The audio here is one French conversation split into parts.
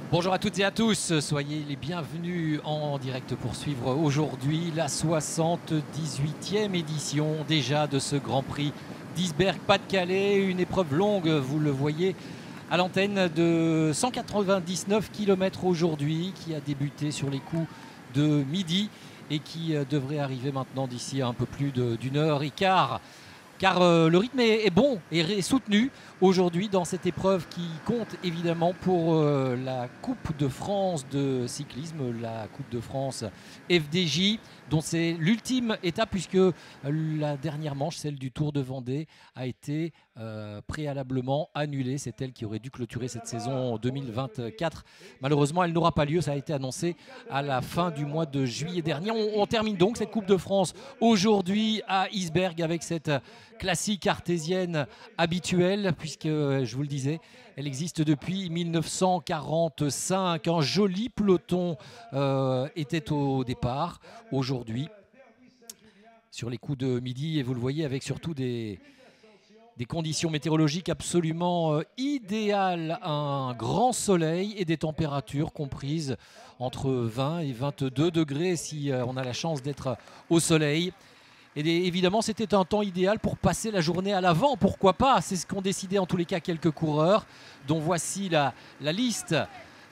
Bonjour à toutes et à tous, soyez les bienvenus en direct pour suivre aujourd'hui la 78e édition déjà de ce Grand Prix d'Isbergues Pas-de-Calais, une épreuve longue, vous le voyez à l'antenne, de 199 km aujourd'hui, qui a débuté sur les coups de midi et qui devrait arriver maintenant d'ici un peu plus d'une heure et quart. Car le rythme est bon et soutenu aujourd'hui dans cette épreuve qui compte évidemment pour la Coupe de France de cyclisme, la Coupe de France FDJ, dont c'est l'ultime étape puisque la dernière manche, celle du Tour de Vendée, a été préalablement annulée. C'est elle qui aurait dû clôturer cette saison 2024. Malheureusement, elle n'aura pas lieu. Ça a été annoncé à la fin du mois de juillet dernier. On termine donc cette Coupe de France aujourd'hui à Isbergues avec cette classique artésienne habituelle, puisque, je vous le disais, elle existe depuis 1945. Un joli peloton était au départ aujourd'hui, sur les coups de midi, et vous le voyez avec surtout des conditions météorologiques absolument idéales, un grand soleil et des températures comprises entre 20 et 22 degrés si on a la chance d'être au soleil. Et évidemment, c'était un temps idéal pour passer la journée à l'avant, pourquoi pas. C'est ce qu'ont décidé en tous les cas quelques coureurs, dont voici la liste,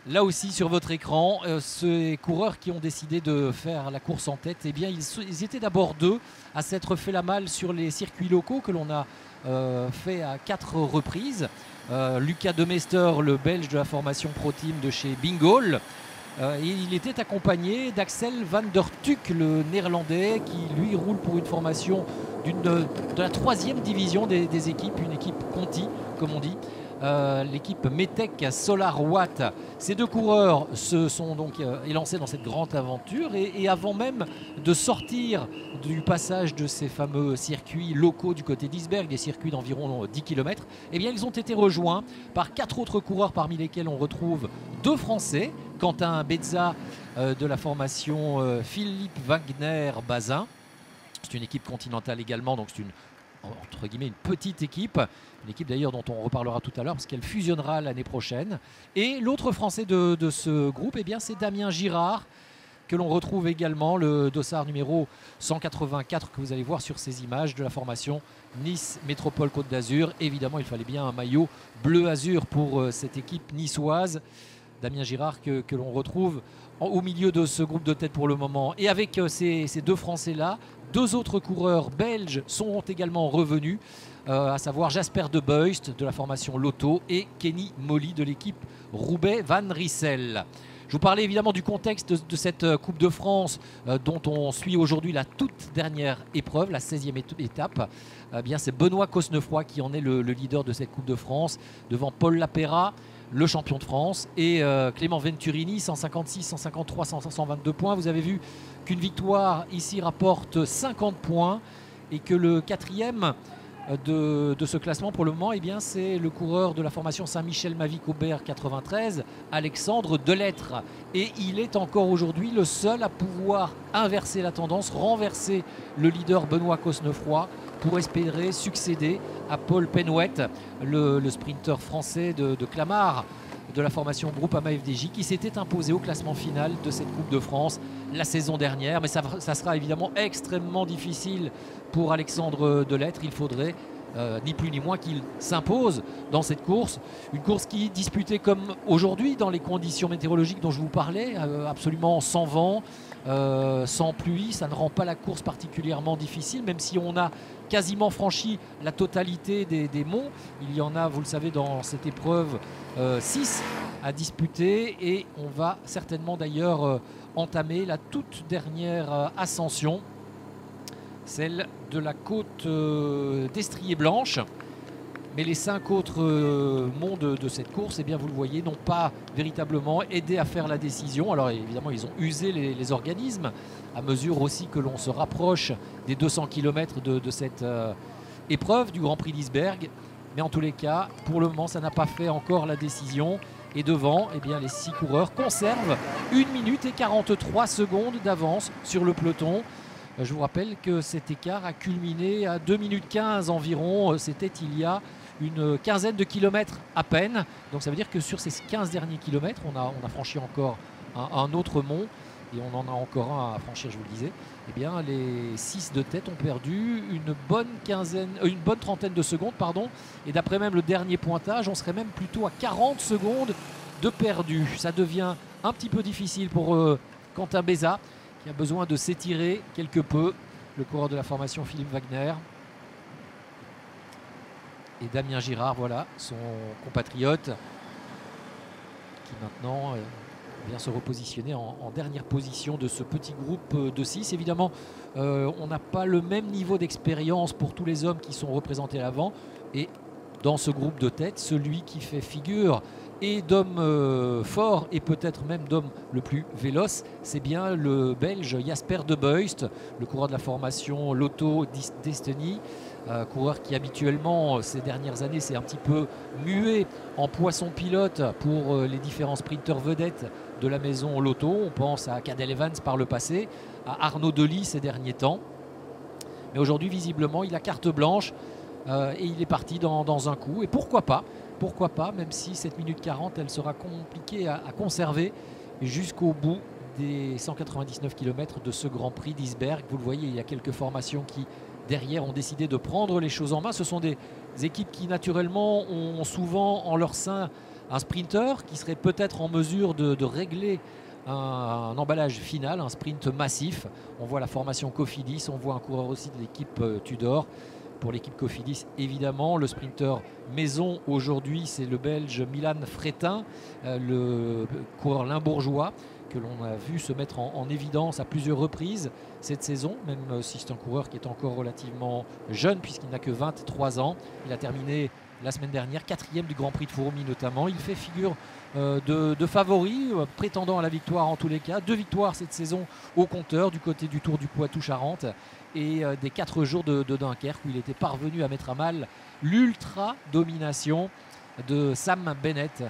là aussi sur votre écran. Ces coureurs qui ont décidé de faire la course en tête, eh bien, ils étaient d'abord deux à s'être fait la malle sur les circuits locaux que l'on a fait à 4 reprises. Lucas Demester, le belge de la formation Pro Team de chez Bingoal. Il était accompagné d'Axel van der Tuuk, le néerlandais, qui lui roule pour une formation de la 3e division des équipes, une équipe Conti comme on dit, l'équipe Metec Solar Watt. Ces deux coureurs se sont donc élancés dans cette grande aventure et avant même de sortir du passage de ces fameux circuits locaux du côté d'Isbergues, des circuits d'environ 10 km, eh bien, ils ont été rejoints par 4 autres coureurs, parmi lesquels on retrouve 2 Français, Quentin Bezza de la formation Philippe Wagner-Bazin. C'est une équipe continentale également, donc c'est entre guillemets une petite équipe, une équipe d'ailleurs dont on reparlera tout à l'heure parce qu'elle fusionnera l'année prochaine. Et l'autre Français de ce groupe, eh bien, c'est Damien Girard, que l'on retrouve également, le dossard numéro 184 que vous allez voir sur ces images de la formation Nice Métropole Côte d'Azur. Évidemment, il fallait bien un maillot bleu-azur pour cette équipe niçoise. Damien Girard que l'on retrouve au milieu de ce groupe de tête pour le moment. Et avec ces deux Français-là, 2 autres coureurs belges sont également revenus, à savoir Jasper de Beust de la formation Lotto et Kenny Molly de l'équipe Roubaix Van Rissel. Je vous parlais évidemment du contexte de cette Coupe de France dont on suit aujourd'hui la toute dernière épreuve, la 16e étape. Bien, c'est Benoît Cosnefroy qui en est le leader de cette Coupe de France, devant Paul Lapéra, le champion de France, et Clément Venturini, 156, 153, 122 points. Vous avez vu qu'une victoire ici rapporte 50 points et que le 4e de ce classement pour le moment, eh bien, c'est le coureur de la formation Saint-Michel-Mavic-Aubert 93, Alexandre Delettre. Et il est encore aujourd'hui le seul à pouvoir inverser la tendance, renverser le leader Benoît Cosnefroy pour espérer succéder à Paul Penouette, le sprinter français de Clamart, de la formation Groupe Ama FDJ, qui s'était imposé au classement final de cette Coupe de France la saison dernière. Mais ça sera évidemment extrêmement difficile pour Alexandre Delettre. Il faudrait ni plus ni moins qu'il s'impose dans cette course. Une course qui est disputée comme aujourd'hui dans les conditions météorologiques dont je vous parlais, absolument sans vent, sans pluie. Ça ne rend pas la course particulièrement difficile, même si on a quasiment franchi la totalité des monts. Il y en a, vous le savez, dans cette épreuve 6 à disputer, et on va certainement d'ailleurs entamer la toute dernière ascension, celle de la côte d'Estrier-Blanche. Mais les 5 autres monts de cette course, eh bien, vous le voyez, n'ont pas véritablement aidé à faire la décision. Alors évidemment, ils ont usé les organismes à mesure aussi que l'on se rapproche des 200 km de cette épreuve du Grand Prix d'Isbergues. Mais en tous les cas, pour le moment, ça n'a pas fait encore la décision. Et devant, eh bien, les 6 coureurs conservent 1 minute et 43 secondes d'avance sur le peloton. Je vous rappelle que cet écart a culminé à 2 minutes 15 environ. C'était il y a une quinzaine de kilomètres à peine. Donc ça veut dire que sur ces 15 derniers kilomètres, on a franchi encore un autre mont. Et on en a encore un à franchir, je vous le disais. Eh bien, les 6 de tête ont perdu une bonne trentaine de secondes, pardon. Et d'après même le dernier pointage, on serait même plutôt à 40 secondes de perdu. Ça devient un petit peu difficile pour Quentin Béza, qui a besoin de s'étirer quelque peu. Le coureur de la formation Philippe Wagner. Et Damien Girard, voilà, son compatriote, qui maintenant vient se repositionner en dernière position de ce petit groupe de 6. Évidemment, on n'a pas le même niveau d'expérience pour tous les hommes qui sont représentés à l'avant. Et dans ce groupe de tête, celui qui fait figure et d'homme fort et peut-être même d'homme le plus véloce, c'est bien le Belge Jasper De Beust, le coureur de la formation Lotto Destiny. Coureur qui habituellement ces dernières années s'est un petit peu mué en poisson pilote pour les différents sprinteurs vedettes de la maison Lotto. On pense à Cadel Evans par le passé, à Arnaud Delis ces derniers temps. Mais aujourd'hui visiblement il a carte blanche et il est parti dans un coup. Et pourquoi pas, même si cette minute 40 elle sera compliquée à conserver jusqu'au bout des 199 km de ce Grand Prix d'Isberg. Vous le voyez, il y a quelques formations qui derrière ont décidé de prendre les choses en main. Ce sont des équipes qui naturellement ont souvent en leur sein un sprinter qui serait peut-être en mesure de régler un emballage final, un sprint massif. On voit la formation Cofidis, on voit un coureur aussi de l'équipe Tudor. Pour l'équipe Cofidis, évidemment, le sprinter maison aujourd'hui, c'est le Belge Milan Fretin, le coureur limbourgeois, que l'on a vu se mettre en évidence à plusieurs reprises cette saison, même si c'est un coureur qui est encore relativement jeune puisqu'il n'a que 23 ans. Il a terminé la semaine dernière 4e du Grand Prix de Fourmies notamment. Il fait figure de favori, prétendant à la victoire en tous les cas. 2 victoires cette saison au compteur du côté du Tour du Poitou-Charentes et des 4 jours de Dunkerque où il était parvenu à mettre à mal l'ultra domination de Sam Bennett,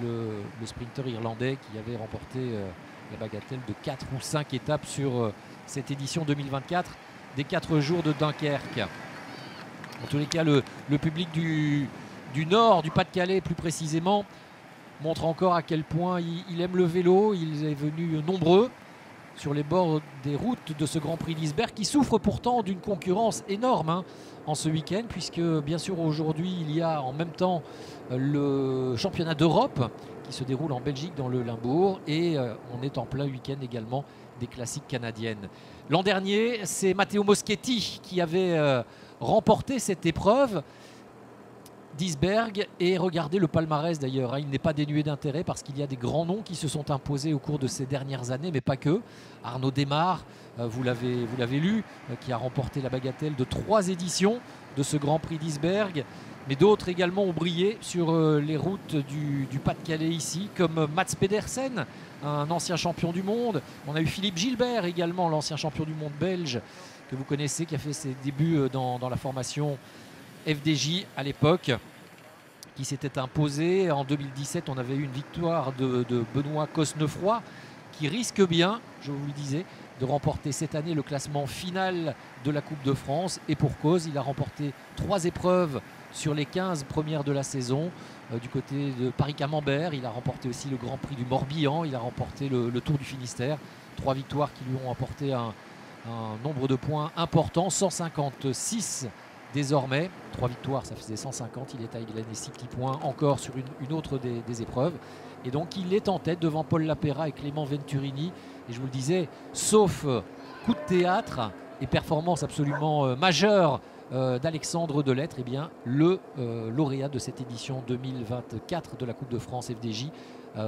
le sprinter irlandais qui avait remporté la bagatelle de 4 ou 5 étapes sur cette édition 2024 des 4 jours de Dunkerque. En tous les cas, le public du Nord, du Pas-de-Calais plus précisément, montre encore à quel point il aime le vélo. Il est venu nombreux sur les bords des routes de ce Grand Prix d'Isberg qui souffre pourtant d'une concurrence énorme en ce week-end, puisque bien sûr aujourd'hui il y a en même temps le championnat d'Europe qui se déroule en Belgique dans le Limbourg et on est en plein week-end également des classiques canadiennes. L'an dernier, c'est Matteo Moschetti qui avait remporté cette épreuve d'Isberg et regardez le palmarès d'ailleurs, il n'est pas dénué d'intérêt parce qu'il y a des grands noms qui se sont imposés au cours de ces dernières années, mais pas que. Arnaud Desmar, vous l'avez lu, qui a remporté la bagatelle de 3 éditions de ce Grand Prix d'Isberg, mais d'autres également ont brillé sur les routes du Pas-de-Calais ici, comme Mats Pedersen, un ancien champion du monde. On a eu Philippe Gilbert également, l'ancien champion du monde belge que vous connaissez, qui a fait ses débuts dans la formation FDJ à l'époque, qui s'était imposé. En 2017, on avait eu une victoire de Benoît Cosnefroy, qui risque bien, je vous le disais, de remporter cette année le classement final de la Coupe de France. Et pour cause, il a remporté 3 épreuves sur les 15 premières de la saison. Du côté de Paris-Camembert, il a remporté aussi le Grand Prix du Morbihan, il a remporté le Tour du Finistère. 3 victoires qui lui ont apporté un nombre de points important, 156 désormais. 3 victoires, ça faisait 150. Il est à gagner 6 petits points encore sur une autre des épreuves. Et donc il est en tête devant Paul Lapera et Clément Venturini. Et je vous le disais, sauf coup de théâtre et performance absolument majeure d'Alexandre Delettre, eh bien, le lauréat de cette édition 2024 de la Coupe de France FDJ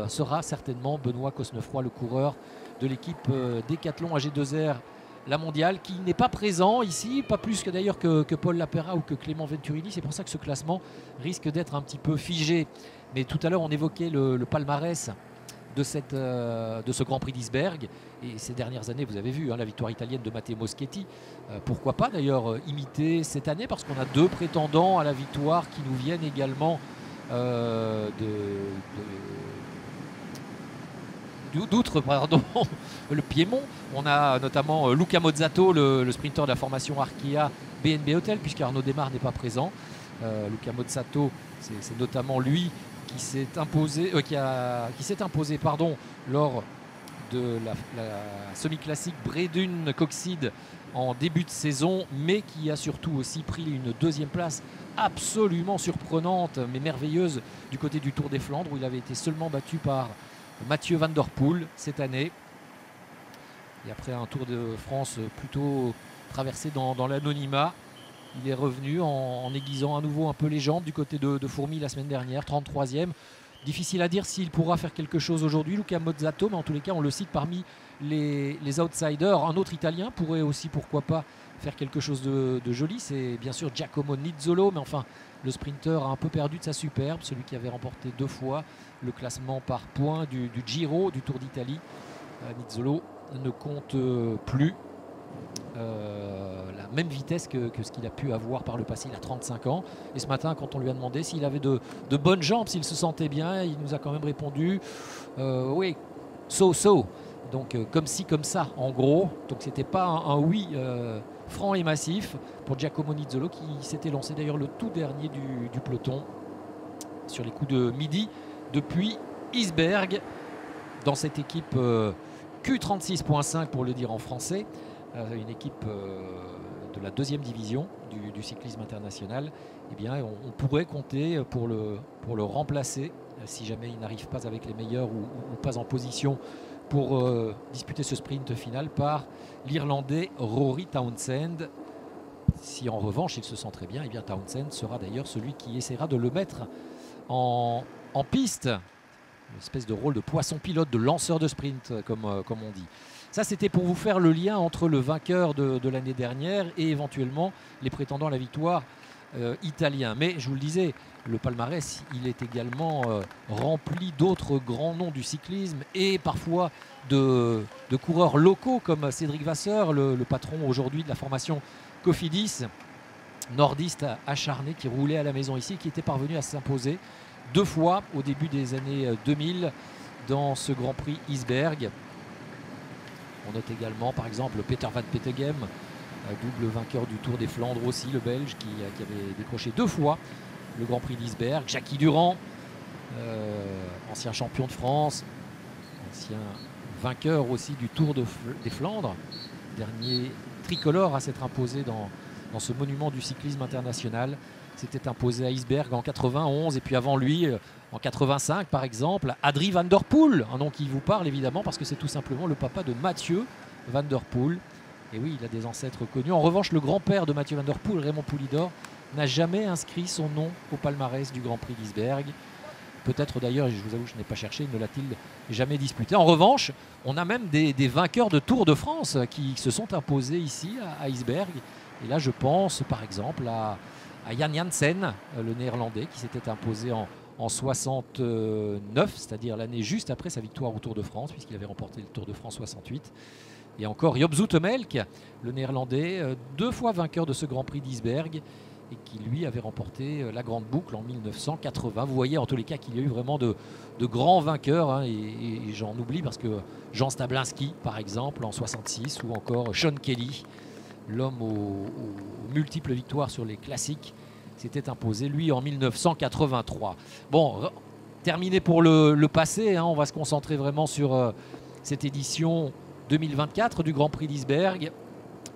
sera certainement Benoît Cosnefroy, le coureur de l'équipe Décathlon AG2R la mondiale, qui n'est pas présent ici, pas plus que d'ailleurs que Paul Lapera ou que Clément Venturini. C'est pour ça que ce classement risque d'être un petit peu figé. Mais tout à l'heure on évoquait le palmarès de ce Grand Prix d'Isberg, et ces dernières années vous avez vu la victoire italienne de Matteo Moschetti. Pourquoi pas d'ailleurs imiter cette année, parce qu'on a 2 prétendants à la victoire qui nous viennent également d'outre, pardon, le Piémont. On a notamment Luca Mozzato, le sprinter de la formation Arkea BNB Hotel, puisque Arnaud Desmar n'est pas présent. Luca Mozzato, c'est notamment lui qui s'est imposé, lors de la semi-classique Bredun-Coxide en début de saison, mais qui a surtout aussi pris une deuxième place absolument surprenante mais merveilleuse du côté du Tour des Flandres, où il avait été seulement battu par Mathieu Van Der Poel cette année. Et après un Tour de France plutôt traversé dans l'anonymat, il est revenu en aiguisant à nouveau un peu les jambes du côté de Fourmi la semaine dernière, 33e. Difficile à dire s'il pourra faire quelque chose aujourd'hui, Luca Mozzato, mais en tous les cas on le cite parmi les outsiders. Un autre Italien pourrait aussi, pourquoi pas, faire quelque chose de joli. C'est bien sûr Giacomo Nizzolo, mais enfin le sprinter a un peu perdu de sa superbe, celui qui avait remporté 2 fois le classement par points du Giro, du Tour d'Italie. Nizzolo ne compte plus la même vitesse que ce qu'il a pu avoir par le passé. Il a 35 ans, et ce matin quand on lui a demandé s'il avait de bonnes jambes, s'il se sentait bien, il nous a quand même répondu oui, so. Donc comme ci comme ça en gros. Donc c'était pas un oui franc et massif pour Giacomo Nizzolo, qui s'était lancé d'ailleurs le tout dernier du peloton sur les coups de midi depuis Isberg dans cette équipe Q36.5 pour le dire en français, une équipe de la 2e division du cyclisme international. Eh bien, on pourrait compter pour le remplacer si jamais il n'arrive pas avec les meilleurs ou pas en position pour disputer ce sprint final, par l'Irlandais Rory Townsend. Si en revanche il se sent très bien, eh bien Townsend sera d'ailleurs celui qui essaiera de le mettre en piste. Une espèce de rôle de poisson pilote, de lanceur de sprint, comme on dit. Ça, c'était pour vous faire le lien entre le vainqueur de l'année dernière et éventuellement les prétendants à la victoire italiens. Mais je vous le disais, le palmarès, il est également rempli d'autres grands noms du cyclisme et parfois de coureurs locaux comme Cédric Vasseur, le patron aujourd'hui de la formation Cofidis, nordiste acharné qui roulait à la maison ici, qui était parvenu à s'imposer 2 fois au début des années 2000 dans ce Grand Prix Isberg. On note également par exemple Peter Van Petegem, double vainqueur du Tour des Flandres aussi, le Belge, qui avait décroché 2 fois le Grand Prix d'Isberg. Jackie Durand, ancien champion de France, ancien vainqueur aussi du Tour des Flandres, dernier tricolore à s'être imposé dans ce monument du cyclisme international. S'était imposé à Isberg en 91, et puis avant lui en 85 par exemple, Adrie Van Der Poel, un nom qui vous parle évidemment parce que c'est tout simplement le papa de Mathieu Van Der Poel. Et oui, il a des ancêtres connus. En revanche, le grand-père de Mathieu Van Der Poel, Raymond Poulidor, n'a jamais inscrit son nom au palmarès du Grand Prix d'Isberg. Peut-être d'ailleurs, je vous avoue, je n'ai pas cherché, ne l'a-t-il jamais disputé. En revanche, on a même des vainqueurs de Tour de France qui se sont imposés ici à Isberg. Et là, je pense par exemple à Jan Janssen, le néerlandais, qui s'était imposé en 69, c'est-à-dire l'année juste après sa victoire au Tour de France, puisqu'il avait remporté le Tour de France 68. Et encore Job Zoetemelk, le néerlandais, 2 fois vainqueur de ce Grand Prix d'Isberg, et qui lui avait remporté la Grande Boucle en 1980. Vous voyez en tous les cas qu'il y a eu vraiment de grands vainqueurs, hein, et j'en oublie parce que Jean Stablinski par exemple en 66, ou encore Sean Kelly, l'homme aux multiples victoires sur les classiques, s'était imposé lui en 1983. Bon, terminé pour le passé, hein, on va se concentrer vraiment sur cette édition 2024 du Grand Prix d'Isberg.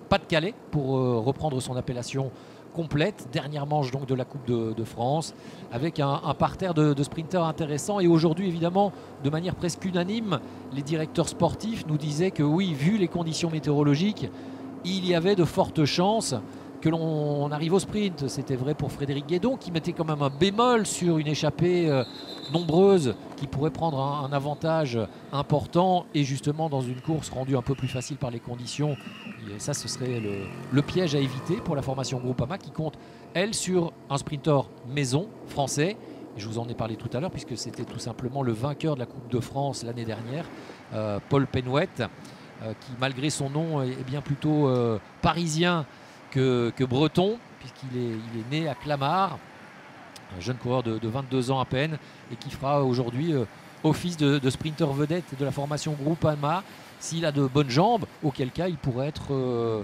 Pas-de-Calais pour reprendre son appellation complète. Dernière manche donc de la Coupe de France, avec un parterre de sprinteurs intéressants. Et aujourd'hui, évidemment, de manière presque unanime, les directeurs sportifs nous disaient que oui, vu les conditions météorologiques, il y avait de fortes chances que l'on arrive au sprint. C'était vrai pour Frédéric Guédon, qui mettait quand même un bémol sur une échappée nombreuse qui pourrait prendre un avantage important, et justement dans une course rendue un peu plus facile par les conditions. Et ça, ce serait le piège à éviter pour la formation Groupama, qui compte, elle, sur un sprinter maison français. Et je vous en ai parlé tout à l'heure, puisque c'était tout simplement le vainqueur de la Coupe de France l'année dernière, Paul Penouette, qui malgré son nom est bien plutôt parisien que breton, puisqu'il est né à Clamart, un jeune coureur de 22 ans à peine, et qui fera aujourd'hui office de sprinter vedette de la formation Groupama, s'il a de bonnes jambes, auquel cas il pourrait être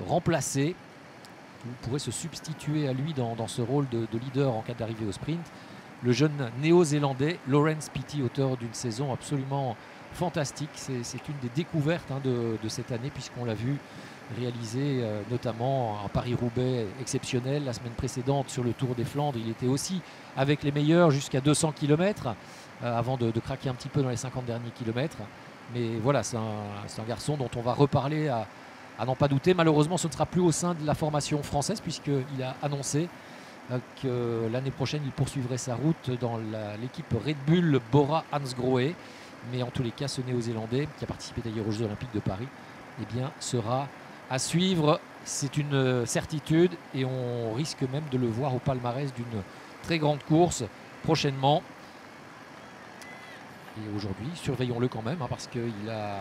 remplacé pourrait se substituer à lui dans ce rôle de leader en cas d'arrivée au sprint. Le jeune néo-zélandais Lawrence Petty, auteur d'une saison absolument fantastique. C'est une des découvertes de cette année, puisqu'on l'a vu réaliser notamment un Paris-Roubaix exceptionnel la semaine précédente sur le Tour des Flandres. Il était aussi avec les meilleurs jusqu'à 200 km avant de craquer un petit peu dans les 50 derniers kilomètres. Mais voilà, c'est un garçon dont on va reparler à n'en pas douter. Malheureusement, ce ne sera plus au sein de la formation française, puisqu'il a annoncé que l'année prochaine, il poursuivrait sa route dans l'équipe Red Bull Bora-Hansgrohe. Mais en tous les cas, ce Néo-Zélandais, qui a participé d'ailleurs aux Jeux Olympiques de Paris, eh bien, sera à suivre. C'est une certitude et on risque même de le voir au palmarès d'une très grande course prochainement. Et aujourd'hui, surveillons-le quand même, parce qu'il a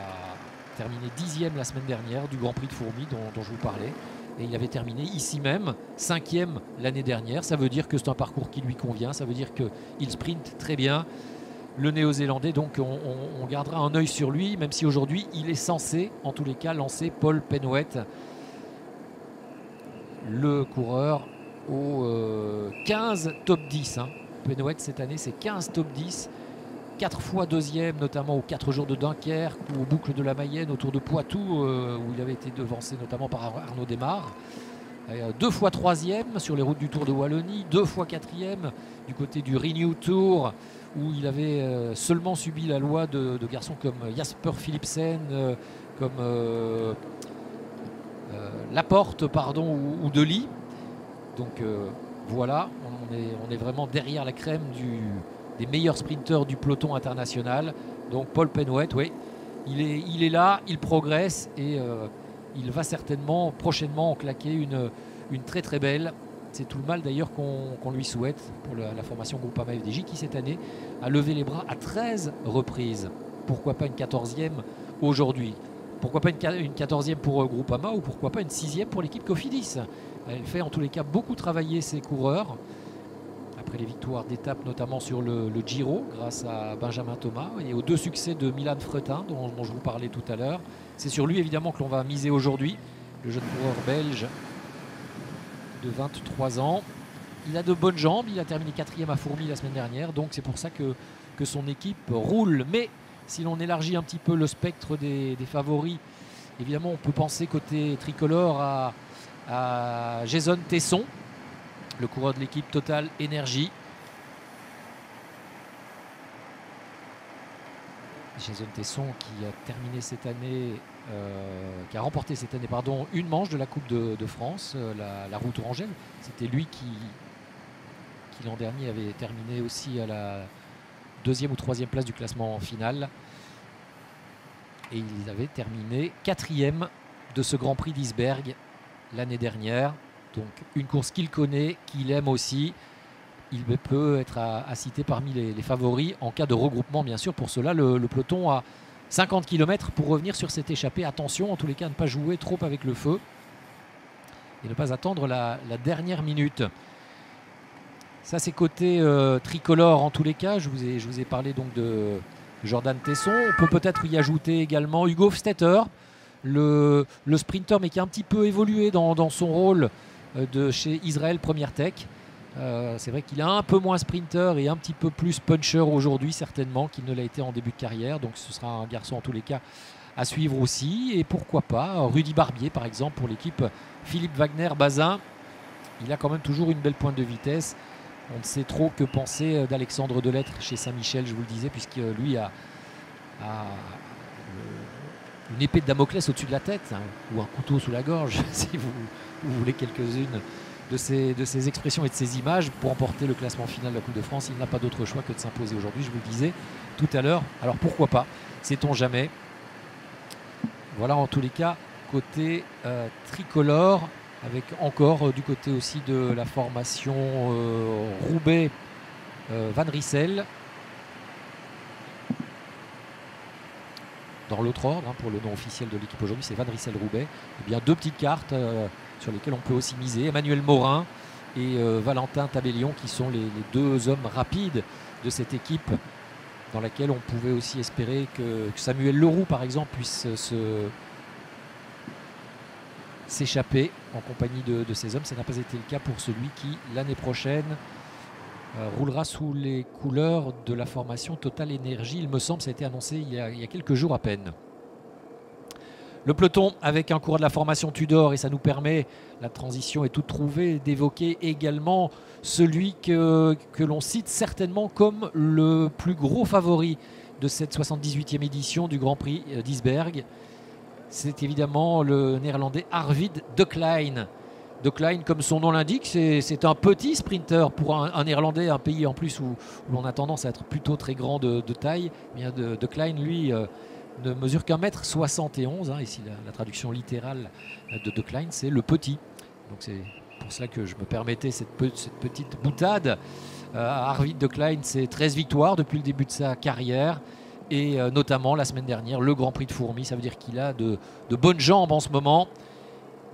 terminé 10e la semaine dernière du Grand Prix de Fourmies dont je vous parlais. Et il avait terminé ici même 5e l'année dernière. Ça veut dire que c'est un parcours qui lui convient. Ça veut dire qu'il sprinte très bien. Le Néo-Zélandais, donc on gardera un œil sur lui, même si aujourd'hui il est censé, en tous les cas, lancer Paul Penhoet, le coureur au 15 top 10. Penhoet cette année, c'est 15 top 10. 4 fois deuxième, notamment aux 4 jours de Dunkerque ou aux boucles de la Mayenne, autour de Poitou, où il avait été devancé notamment par Arnaud Desmar. 2 fois troisième sur les routes du Tour de Wallonie, 2 fois quatrième du côté du Renew Tour, où il avait seulement subi la loi de garçons comme Jasper Philipsen, comme Laporte, ou Dely. Donc voilà, on est vraiment derrière la crème des meilleurs sprinteurs du peloton international. Donc Paul Penhoet, oui, il est là, il progresse et il va certainement prochainement en claquer une très très belle. C'est tout le mal d'ailleurs qu'on lui souhaite pour la formation Groupama FDJ, qui cette année a levé les bras à 13 reprises. Pourquoi pas une 14e aujourd'hui? Pourquoi pas une 14e pour Groupama, ou pourquoi pas une 6e pour l'équipe Cofidis? Elle fait en tous les cas beaucoup travailler ses coureurs. Après les victoires d'étape, notamment sur le Giro, grâce à Benjamin Thomas, et aux 2 succès de Milan Fretin, dont je vous parlais tout à l'heure. C'est sur lui évidemment que l'on va miser aujourd'hui, le jeune coureur belge de 23 ans. Il a de bonnes jambes, il a terminé 4e à Fourmies la semaine dernière, donc c'est pour ça que son équipe roule. Mais si l'on élargit un petit peu le spectre des favoris, évidemment on peut penser côté tricolore à Jason Tesson, le coureur de l'équipe Total Energy. Jason Tesson qui a terminé cette année, qui a remporté cette année une manche de la Coupe de France, la Route Orangelle. C'était lui qui l'an dernier avait terminé aussi à la 2e ou 3e place du classement final. Et il avait terminé 4e de ce Grand Prix d'Isberg l'année dernière. Donc une course qu'il connaît, qu'il aime aussi. Il peut être à citer parmi les favoris en cas de regroupement, bien sûr. Pour cela, le peloton a 50 km pour revenir sur cette échappée. Attention, en tous les cas, à ne pas jouer trop avec le feu et ne pas attendre la dernière minute. Ça, c'est côté tricolore en tous les cas. Je vous ai parlé donc de Jordan Tesson. On peut peut-être y ajouter également Hugo Hofstetter, le sprinter, mais qui a un petit peu évolué dans son rôle de chez Israël Première Tech. C'est vrai qu'il est un peu moins sprinter et un petit peu plus puncher aujourd'hui certainement qu'il ne l'a été en début de carrière. Donc ce sera un garçon en tous les cas à suivre aussi. Et pourquoi pas Rudy Barbier par exemple pour l'équipe Philippe Wagner-Bazin. Il a quand même toujours une belle pointe de vitesse. On ne sait trop que penser d'Alexandre Delettre chez Saint-Michel, je vous le disais, puisque lui a une épée de Damoclès au-dessus de la tête, ou un couteau sous la gorge, si vous voulez quelques-unes de ces expressions et de ces images pour emporter le classement final de la Coupe de France. Il n'a pas d'autre choix que de s'imposer aujourd'hui, je vous le disais tout à l'heure. Alors pourquoi pas, sait-on jamais. Voilà en tous les cas côté tricolore, avec encore du côté aussi de la formation Roubaix Van Rissel. Dans l'autre ordre, pour le nom officiel de l'équipe aujourd'hui, c'est Van Rissel Roubaix. Eh bien 2 petites cartes sur lesquelles on peut aussi miser. Emmanuel Morin et Valentin Tabellion, qui sont les 2 hommes rapides de cette équipe, dans laquelle on pouvait aussi espérer que Samuel Leroux, par exemple, puisse s'échapper en compagnie de ces hommes. Ça n'a pas été le cas pour celui qui, l'année prochaine, roulera sous les couleurs de la formation Total Energy. Il me semble, ça a été annoncé il y a quelques jours à peine. Le peloton avec un coureur de la formation Tudor, et ça nous permet, la transition est toute trouvée, d'évoquer également celui que l'on cite certainement comme le plus gros favori de cette 78e édition du Grand Prix d'Isberg. C'est évidemment le néerlandais Arvid De Klein. De Klein, comme son nom l'indique, c'est un petit sprinter pour un néerlandais, un pays en plus où l'on a tendance à être plutôt très grand de taille. Bien de Klein, lui, ne mesure qu'1 m 71. Ici, la traduction littérale de Klein, c'est le petit. Donc c'est pour cela que je me permettais cette petite boutade. Arvid De Klein, c'est 13 victoires depuis le début de sa carrière. Et notamment la semaine dernière, le Grand Prix de Fourmies. Ça veut dire qu'il a de bonnes jambes en ce moment,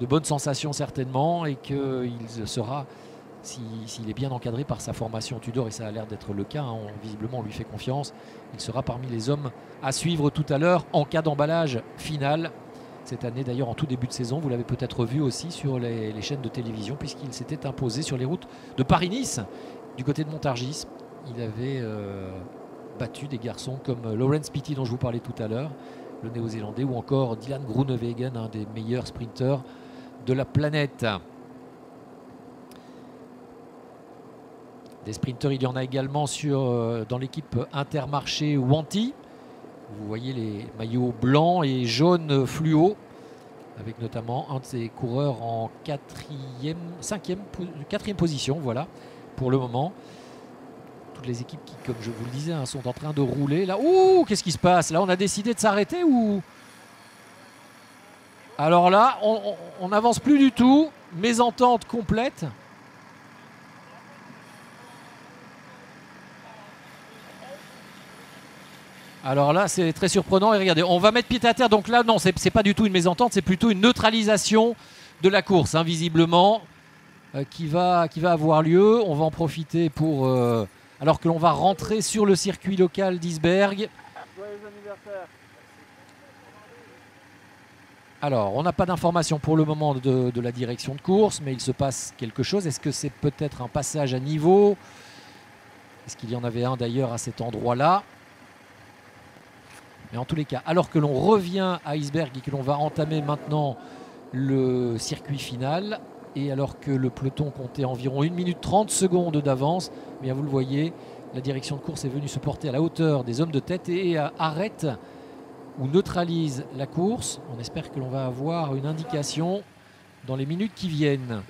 de bonnes sensations certainement, et qu'il sera, s'il est bien encadré par sa formation Tudor, et ça a l'air d'être le cas, visiblement on lui fait confiance, il sera parmi les hommes à suivre tout à l'heure en cas d'emballage final. Cette année d'ailleurs, en tout début de saison, vous l'avez peut-être vu aussi sur les chaînes de télévision, puisqu'il s'était imposé sur les routes de Paris-Nice, du côté de Montargis. Il avait battu des garçons comme Laurens Pitty, dont je vous parlais tout à l'heure, le néo-zélandais, ou encore Dylan Groenewegen, un des meilleurs sprinteurs de la planète. Des sprinteurs, il y en a également dans l'équipe Intermarché Wanty. Vous voyez les maillots blancs et jaunes fluo, avec notamment un de ses coureurs en quatrième position, voilà, pour le moment. Toutes les équipes qui, comme je vous le disais, sont en train de rouler. Là, ouh, qu'est-ce qui se passe? Là, on a décidé de s'arrêter ou... Alors là, on n'avance plus du tout. Mésentente complète. Alors là, c'est très surprenant. Et regardez, on va mettre pied à terre. Donc là, non, c'est pas du tout une mésentente, c'est plutôt une neutralisation de la course, visiblement, qui va avoir lieu. On va en profiter pour... alors que l'on va rentrer sur le circuit local d'Isberg. Alors, on n'a pas d'informations pour le moment de la direction de course, mais il se passe quelque chose. Est-ce que c'est peut-être un passage à niveau? Est-ce qu'il y en avait un d'ailleurs à cet endroit-là? Mais en tous les cas, alors que l'on revient à Isberg et que l'on va entamer maintenant le circuit final, et alors que le peloton comptait environ 1 minute 30 secondes d'avance, bien vous le voyez, la direction de course est venue se porter à la hauteur des hommes de tête et arrête ou neutralise la course. On espère que l'on va avoir une indication dans les minutes qui viennent.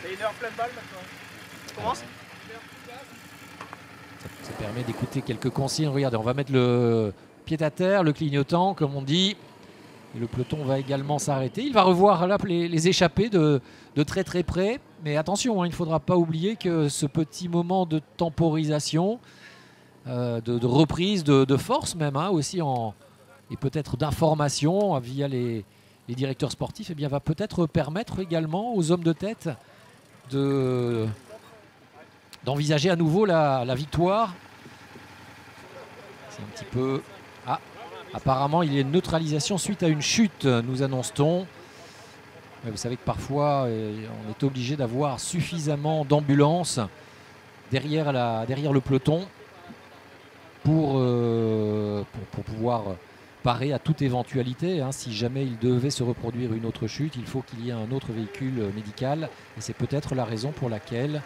C'est 1 heure pleine balle maintenant. On commence. Ça permet d'écouter quelques consignes. Regardez, on va mettre le pied à terre, le clignotant, comme on dit. Et le peloton va également s'arrêter. Il va revoir là les échappées de très très près. Mais attention, il ne faudra pas oublier que ce petit moment de temporisation, de reprise de force même, aussi, et peut-être d'information via les directeurs sportifs, eh bien, va peut-être permettre également aux hommes de tête d'envisager à nouveau la victoire. C'est un petit peu... Ah, apparemment il y a une neutralisation suite à une chute, nous annonce-t-on. Vous savez que parfois on est obligé d'avoir suffisamment d'ambulances derrière le peloton pour pouvoir parer à toute éventualité. Si jamais il devait se reproduire une autre chute, il faut qu'il y ait un autre véhicule médical, et c'est peut-être la raison pour laquelle,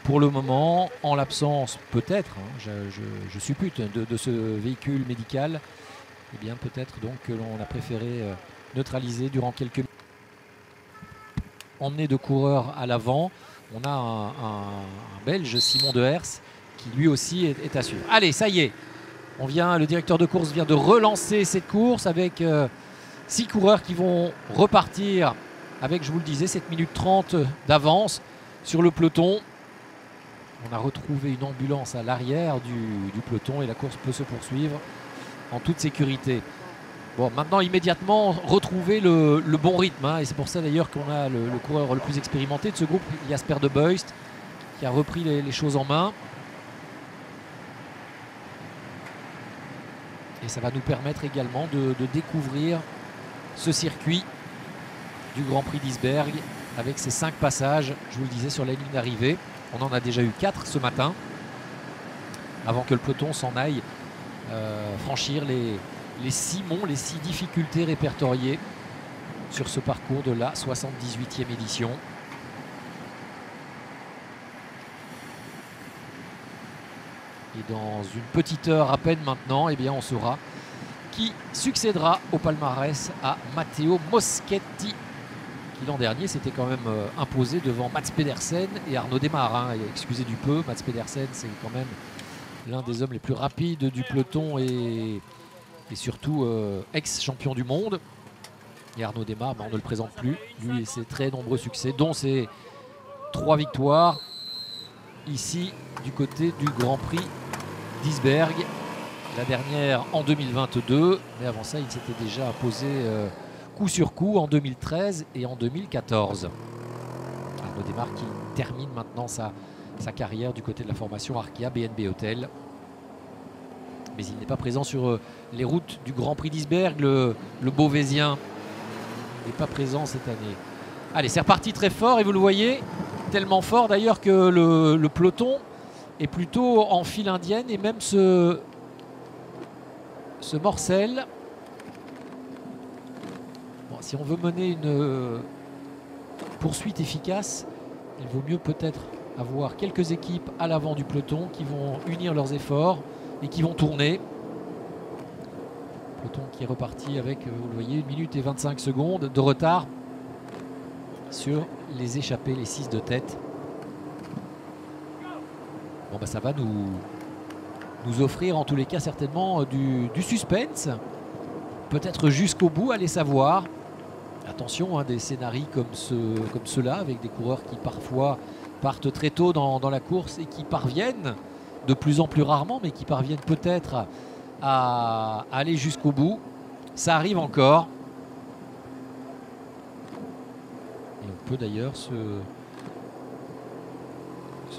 pour le moment, en l'absence peut-être, je suppute, de ce véhicule médical, eh bien peut-être donc que l'on a préféré neutraliser durant quelques minutes. Emmené de coureurs à l'avant, on a un Belge, Simon Dehers, qui lui aussi est à suivre. Allez, ça y est, le directeur de course vient de relancer cette course avec 6 coureurs qui vont repartir avec, je vous le disais, 7 minutes 30 d'avance sur le peloton. On a retrouvé une ambulance à l'arrière du peloton et la course peut se poursuivre en toute sécurité. Bon, maintenant, immédiatement, retrouver le bon rythme. Hein, et c'est pour ça d'ailleurs qu'on a le coureur le plus expérimenté de ce groupe, Jasper De Beust, qui a repris les choses en main. Et ça va nous permettre également de découvrir ce circuit du Grand Prix d'Isberg avec ses 5 passages, je vous le disais, sur la ligne d'arrivée. On en a déjà eu 4 ce matin, avant que le peloton s'en aille franchir les 6 monts, les 6 difficultés répertoriées sur ce parcours de la 78e édition. Et dans une petite heure à peine maintenant, eh bien, on saura qui succédera au palmarès à Matteo Moschetti, qui l'an dernier s'était quand même imposé devant Mats Pedersen et Arnaud Démare. Hein. Excusez du peu, Mats Pedersen, c'est quand même l'un des hommes les plus rapides du peloton et surtout ex-champion du monde. Et Arnaud Démare, on ne le présente plus, lui et ses très nombreux succès, dont ses 3 victoires ici du côté du Grand Prix d'Isberg. La dernière en 2022, mais avant ça il s'était déjà imposé coup sur coup en 2013 et en 2014. Arnaud Démare qui termine maintenant sa carrière du côté de la formation Arkea BNB Hotel. Mais il n'est pas présent sur les routes du Grand Prix d'Isberg. Le Beauvaisien n'est pas présent cette année. Allez, c'est reparti très fort et vous le voyez, tellement fort d'ailleurs que le peloton est plutôt en file indienne et même ce morcelle. Bon, si on veut mener une poursuite efficace, il vaut mieux peut-être avoir quelques équipes à l'avant du peloton qui vont unir leurs efforts et qui vont tourner. Peloton qui est reparti avec, vous le voyez, 1 minute et 25 secondes de retard sur les échappés, les 6 de tête. Bon, bah, ça va nous offrir en tous les cas certainement du suspense. Peut-être jusqu'au bout, allez savoir. Attention, hein, des scénarios comme ceux-là, avec des coureurs qui parfois partent très tôt dans la course et qui parviennent, de plus en plus rarement, mais qui parviennent peut-être à aller jusqu'au bout. Ça arrive encore. Et on peut d'ailleurs se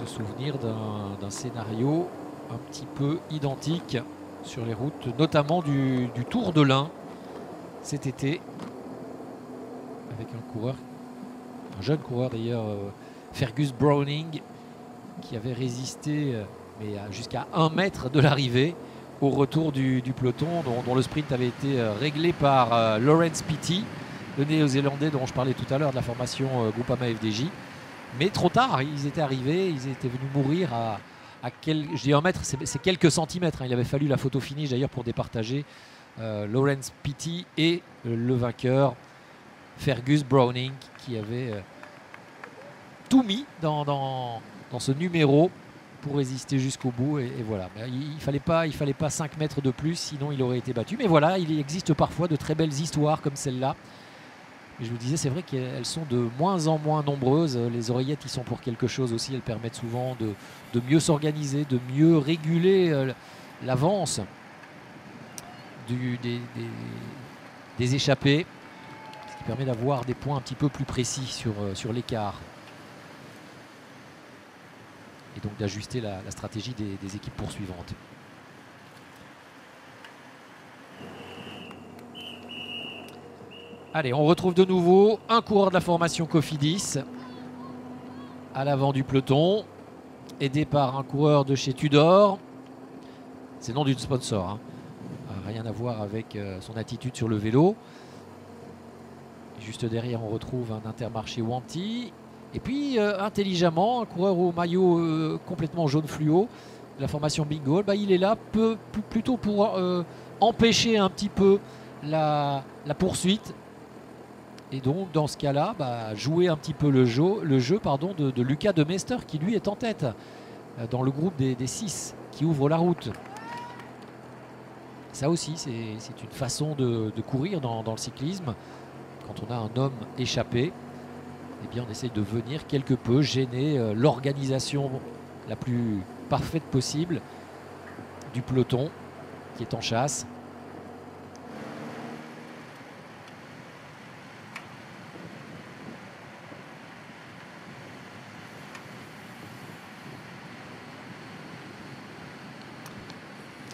souvenir d'un scénario un petit peu identique sur les routes, notamment du Tour de l'Ain cet été, avec un jeune coureur d'ailleurs, Fergus Browning, qui avait résisté mais jusqu'à 1 mètre de l'arrivée au retour du peloton, dont le sprint avait été réglé par Laurens Pitty, le néo-zélandais dont je parlais tout à l'heure de la formation Groupama FDJ. Mais trop tard, ils étaient arrivés, ils étaient venus mourir à je dis 1 mètre, c'est quelques centimètres. Hein. Il avait fallu la photo finish d'ailleurs pour départager Laurens Pitty et le vainqueur Fergus Browning, qui avait tout mis dans ce numéro pour résister jusqu'au bout. Et voilà, il fallait pas 5 mètres de plus, sinon il aurait été battu. Mais voilà, il existe parfois de très belles histoires comme celle-là. Et je vous disais, c'est vrai qu'elles sont de moins en moins nombreuses. Les oreillettes, ils sont pour quelque chose aussi. Elles permettent souvent de mieux s'organiser, de mieux réguler l'avance des échappés, ce qui permet d'avoir des points un petit peu plus précis sur l'écart. Et donc d'ajuster la stratégie des équipes poursuivantes. Allez, on retrouve de nouveau un coureur de la formation Cofidis à l'avant du peloton, aidé par un coureur de chez Tudor. C'est le nom d'une sponsor, hein. Rien à voir avec son attitude sur le vélo. Juste derrière, on retrouve un Intermarché Wanty. Et puis, intelligemment, un coureur au maillot complètement jaune fluo de la formation Bingo. Bah, il est là plutôt pour empêcher un petit peu la poursuite. Et donc, dans ce cas-là, bah, jouer un petit peu le jeu de Lucas de Meester, qui lui est en tête dans le groupe des 6 qui ouvrent la route. Ça aussi, c'est une façon de courir dans le cyclisme. Quand on a un homme échappé, eh bien, on essaye de venir quelque peu gêner l'organisation la plus parfaite possible du peloton qui est en chasse.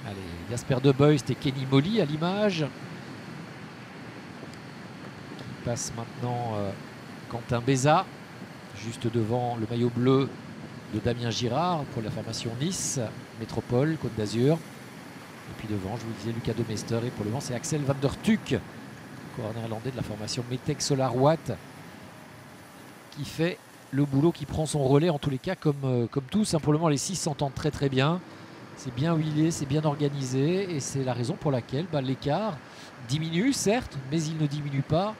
Allez, Jasper De Beust et Kenny Molly à l'image. Qui passe maintenant Quentin Béza, juste devant le maillot bleu de Damien Girard pour la formation Nice, Métropole, Côte d'Azur. Et puis devant, je vous disais, Lucas De Meester. Et pour le moment, c'est Axel van der Tuuk, coureur néerlandais de la formation Metec Solar Watt, qui fait le boulot, qui prend son relais en tous les cas, comme tous. Pour le moment, les 6 s'entendent très très bien. C'est bien huilé, c'est bien organisé. Et c'est la raison pour laquelle l'écart diminue, certes, mais il ne diminue pas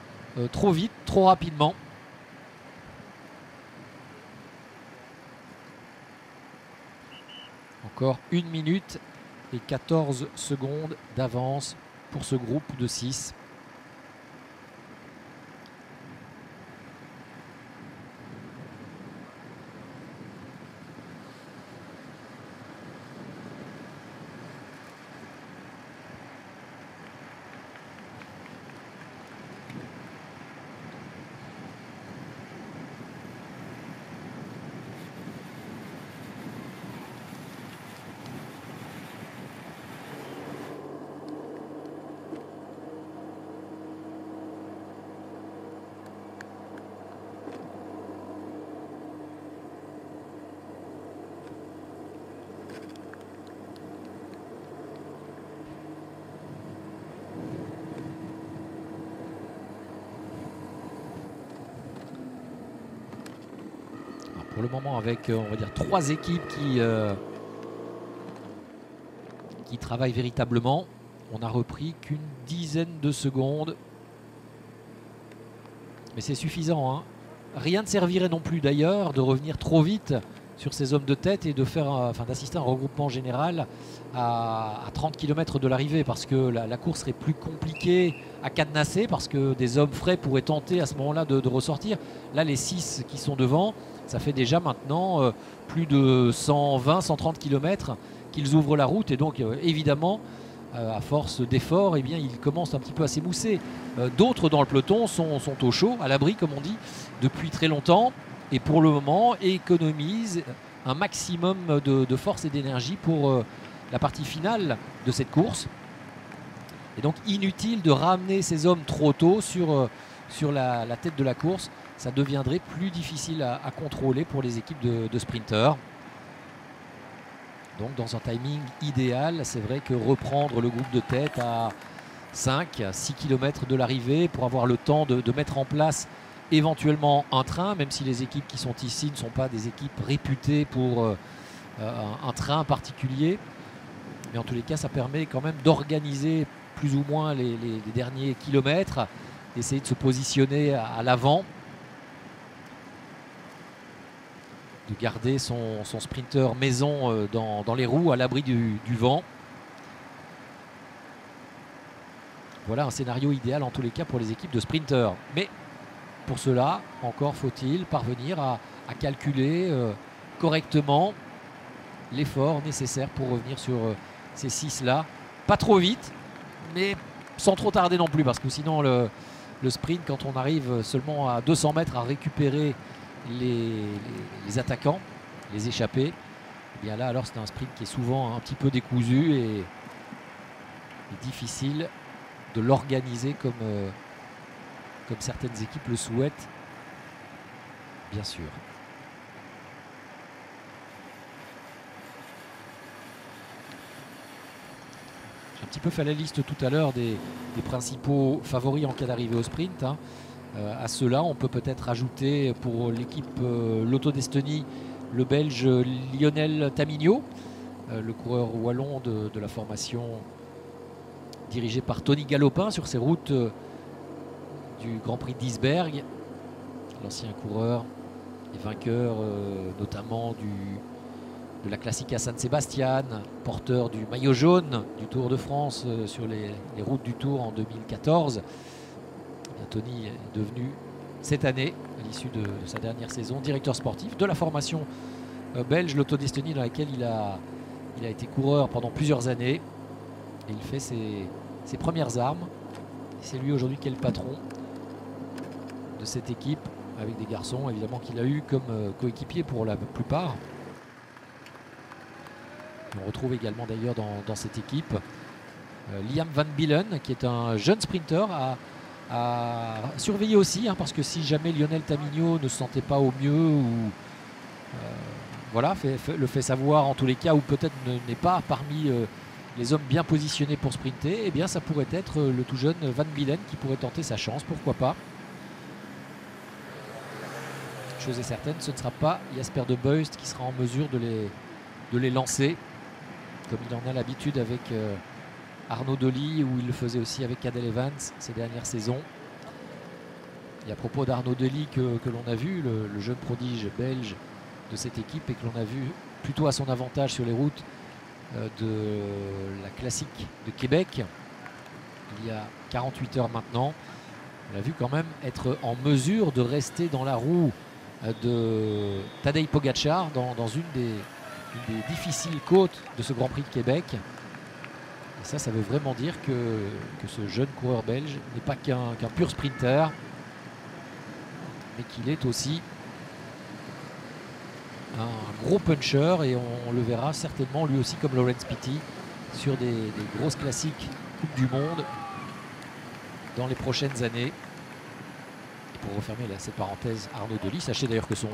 trop vite, trop rapidement. Encore 1 minute et 14 secondes d'avance pour ce groupe de 6. Pour le moment, avec on va dire 3 équipes qui travaillent véritablement. On n'a repris qu'une dizaine de secondes. Mais c'est suffisant, hein. Rien ne servirait non plus d'ailleurs de revenir trop vite sur ces hommes de tête et de faire, d'assister à un regroupement général à 30 km de l'arrivée, parce que la course serait plus compliquée à cadenasser, parce que des hommes frais pourraient tenter à ce moment-là de ressortir. Là, les 6 qui sont devant, ça fait déjà maintenant plus de 120-130 km qu'ils ouvrent la route. Et donc, évidemment, à force d'efforts, eh bien, ils commencent un petit peu à s'émousser. D'autres dans le peloton sont au chaud, à l'abri, comme on dit, depuis très longtemps. Et pour le moment, économisent un maximum de force et d'énergie pour la partie finale de cette course. Et donc, inutile de ramener ces hommes trop tôt sur la tête de la course. Ça deviendrait plus difficile à contrôler pour les équipes de sprinteurs. Donc dans un timing idéal, c'est vrai que reprendre le groupe de tête à 5-6 km de l'arrivée pour avoir le temps de mettre en place éventuellement un train, même si les équipes qui sont ici ne sont pas des équipes réputées pour un train particulier. Mais en tous les cas, ça permet quand même d'organiser plus ou moins les derniers kilomètres, d'essayer de se positionner à l'avant, de garder son sprinter maison dans les roues à l'abri du vent. Voilà un scénario idéal en tous les cas pour les équipes de sprinters. Mais pour cela, encore faut-il parvenir à calculer correctement l'effort nécessaire pour revenir sur ces 6-là. Pas trop vite, mais sans trop tarder non plus, parce que sinon le sprint, quand on arrive seulement à 200 mètres à récupérer les attaquants, les échappés, et bien là alors c'est un sprint qui est souvent un petit peu décousu et difficile de l'organiser comme certaines équipes le souhaitent, bien sûr. J'ai un petit peu fait la liste tout à l'heure des principaux favoris en cas d'arrivée au sprint, hein. À cela, on peut peut-être ajouter pour l'équipe Lotto d'Estonie le Belge Lionel Tamigno, le coureur wallon de la formation dirigée par Tony Galopin sur ses routes du Grand Prix d'Isberg. L'ancien coureur et vainqueur notamment de la Classica San Sebastian, porteur du maillot jaune du Tour de France sur les routes du Tour en 2014. Tony est devenu cette année, à l'issue de sa dernière saison, directeur sportif de la formation belge Lotto d'Estonie, dans laquelle il a été coureur pendant plusieurs années. Et il fait ses premières armes. C'est lui aujourd'hui qui est le patron de cette équipe, avec des garçons évidemment qu'il a eu comme coéquipiers pour la plupart. On retrouve également d'ailleurs dans cette équipe Liam Van Bielen, qui est un jeune sprinter à surveiller aussi, hein, parce que si jamais Lionel Tamigno ne se sentait pas au mieux ou voilà, le fait savoir en tous les cas, ou peut-être n'est pas parmi les hommes bien positionnés pour sprinter, eh bien ça pourrait être le tout jeune Van Bielen qui pourrait tenter sa chance, pourquoi pas. Chose est certaine, ce ne sera pas Jasper De Beust qui sera en mesure de les lancer, comme il en a l'habitude avec Arnaud Delis, où il le faisait aussi avec Cadel Evans ces dernières saisons. Et à propos d'Arnaud Delis que l'on a vu, le jeune prodige belge de cette équipe, et que l'on a vu plutôt à son avantage sur les routes de la classique de Québec, il y a 48 heures maintenant, on l'a vu quand même être en mesure de rester dans la roue de Tadej Pogačar dans une des difficiles côtes de ce Grand Prix de Québec. Et ça veut vraiment dire que ce jeune coureur belge n'est pas qu'un pur sprinter, mais qu'il est aussi un gros puncher, et on le verra certainement lui aussi comme Laurens Pitty sur des grosses classiques Coupe du Monde dans les prochaines années. Et pour refermer cette parenthèse, Arnaud Delis, sachez d'ailleurs que son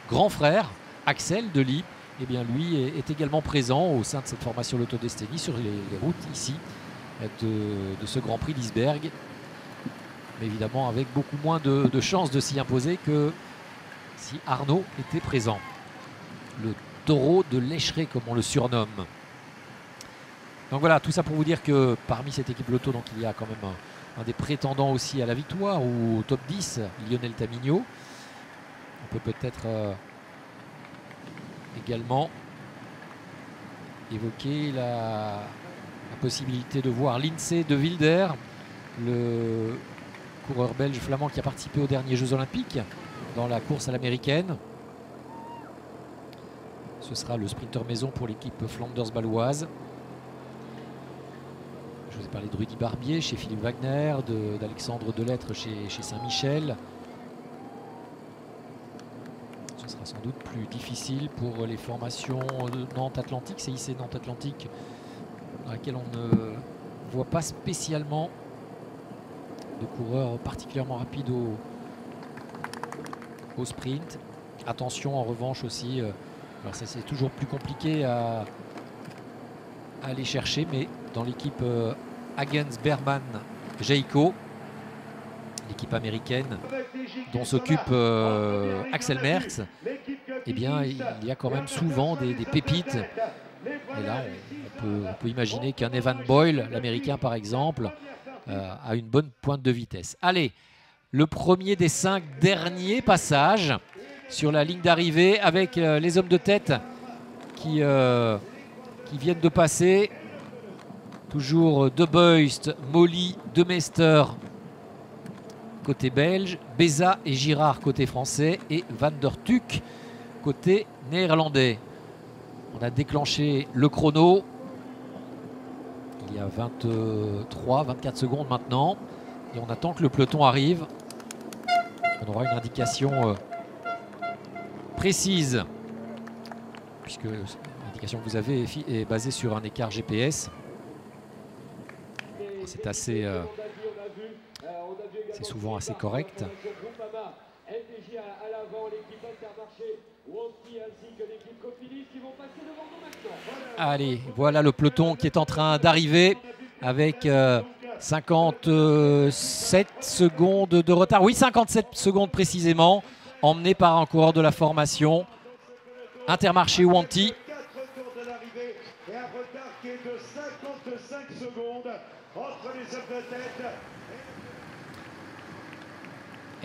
grand frère Axel Delis, eh bien lui est également présent au sein de cette formation Lotto Destiny sur les routes ici de ce Grand Prix d'Isberg, mais évidemment avec beaucoup moins de chances de s'y imposer que si Arnaud était présent. Le taureau de l'Echerets, comme on le surnomme. Donc voilà, tout ça pour vous dire que parmi cette équipe Lotto, donc il y a quand même un des prétendants aussi à la victoire ou au top 10, Lionel Tamigno. On peut peut-être également évoquer la possibilité de voir Lindsay de Wilder, le coureur belge flamand qui a participé aux derniers Jeux Olympiques dans la course à l'américaine. Ce sera le sprinter maison pour l'équipe Flanders-Baloise. Je vous ai parlé de Rudy Barbier chez Philippe Wagner, d'Alexandre Delettre chez Saint-Michel. Ce sera sans doute plus difficile pour les formations de Nantes-Atlantique, CIC Nantes-Atlantique, dans laquelle on ne voit pas spécialement de coureurs particulièrement rapides au sprint. Attention en revanche aussi, alors ça c'est toujours plus compliqué à aller chercher, mais dans l'équipe Hagens Berman Jayco, l'équipe américaine dont s'occupe Axel Merckx, eh bien il y a quand même souvent des pépites. Et là on peut imaginer qu'un Evan Boyle, l'américain par exemple, a une bonne pointe de vitesse. Allez, le premier des 5 derniers passages sur la ligne d'arrivée avec les hommes de tête qui viennent de passer. Toujours De Beust, Molly, De Meester côté belge, Beza et Girard côté français et Van der Tuck côté néerlandais. On a déclenché le chrono. Il y a 24 secondes maintenant. Et on attend que le peloton arrive. On aura une indication précise, puisque l'indication que vous avez est basée sur un écart GPS. C'est assez, c'est souvent assez correct. Allez, voilà le peloton qui est en train d'arriver avec 57 secondes de retard. Oui, 57 secondes précisément, emmené par un coureur de la formation Intermarché Wanty.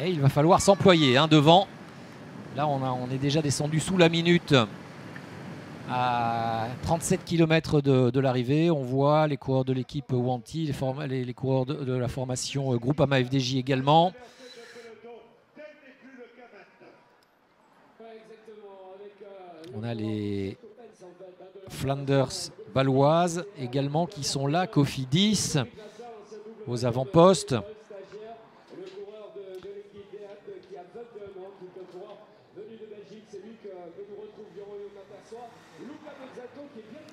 Et il va falloir s'employer devant. Là, on est déjà descendu sous la minute à 37 km de l'arrivée. On voit les coureurs de l'équipe Wanty, les coureurs de la formation Groupama FDJ également. On a les Flanders baloises également qui sont là, Cofidis aux avant-postes.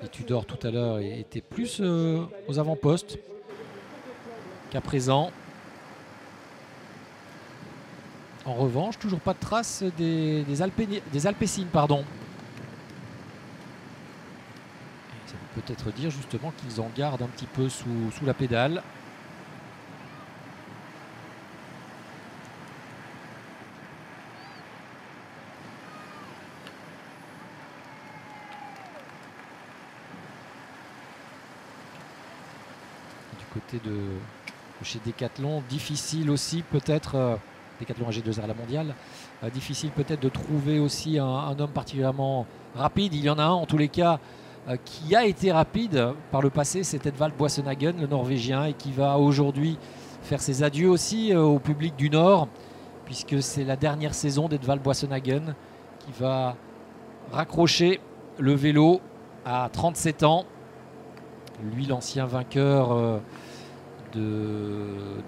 Et Tudor tout à l'heure était plus aux avant-postes qu'à présent. En revanche, toujours pas de traces des Alpecin, pardon. Ça peut peut-être dire justement qu'ils en gardent un petit peu sous la pédale. Du côté de chez Decathlon, difficile aussi peut-être, Decathlon AG2R à la mondiale, difficile peut-être de trouver aussi un homme particulièrement rapide. Il y en a un en tous les cas qui a été rapide par le passé, c'est Edvald Boasson-Hagen, le Norvégien, et qui va aujourd'hui faire ses adieux aussi au public du Nord, puisque c'est la dernière saison d'Edvald Boasson-Hagen qui va raccrocher le vélo à 37 ans. Lui, l'ancien vainqueur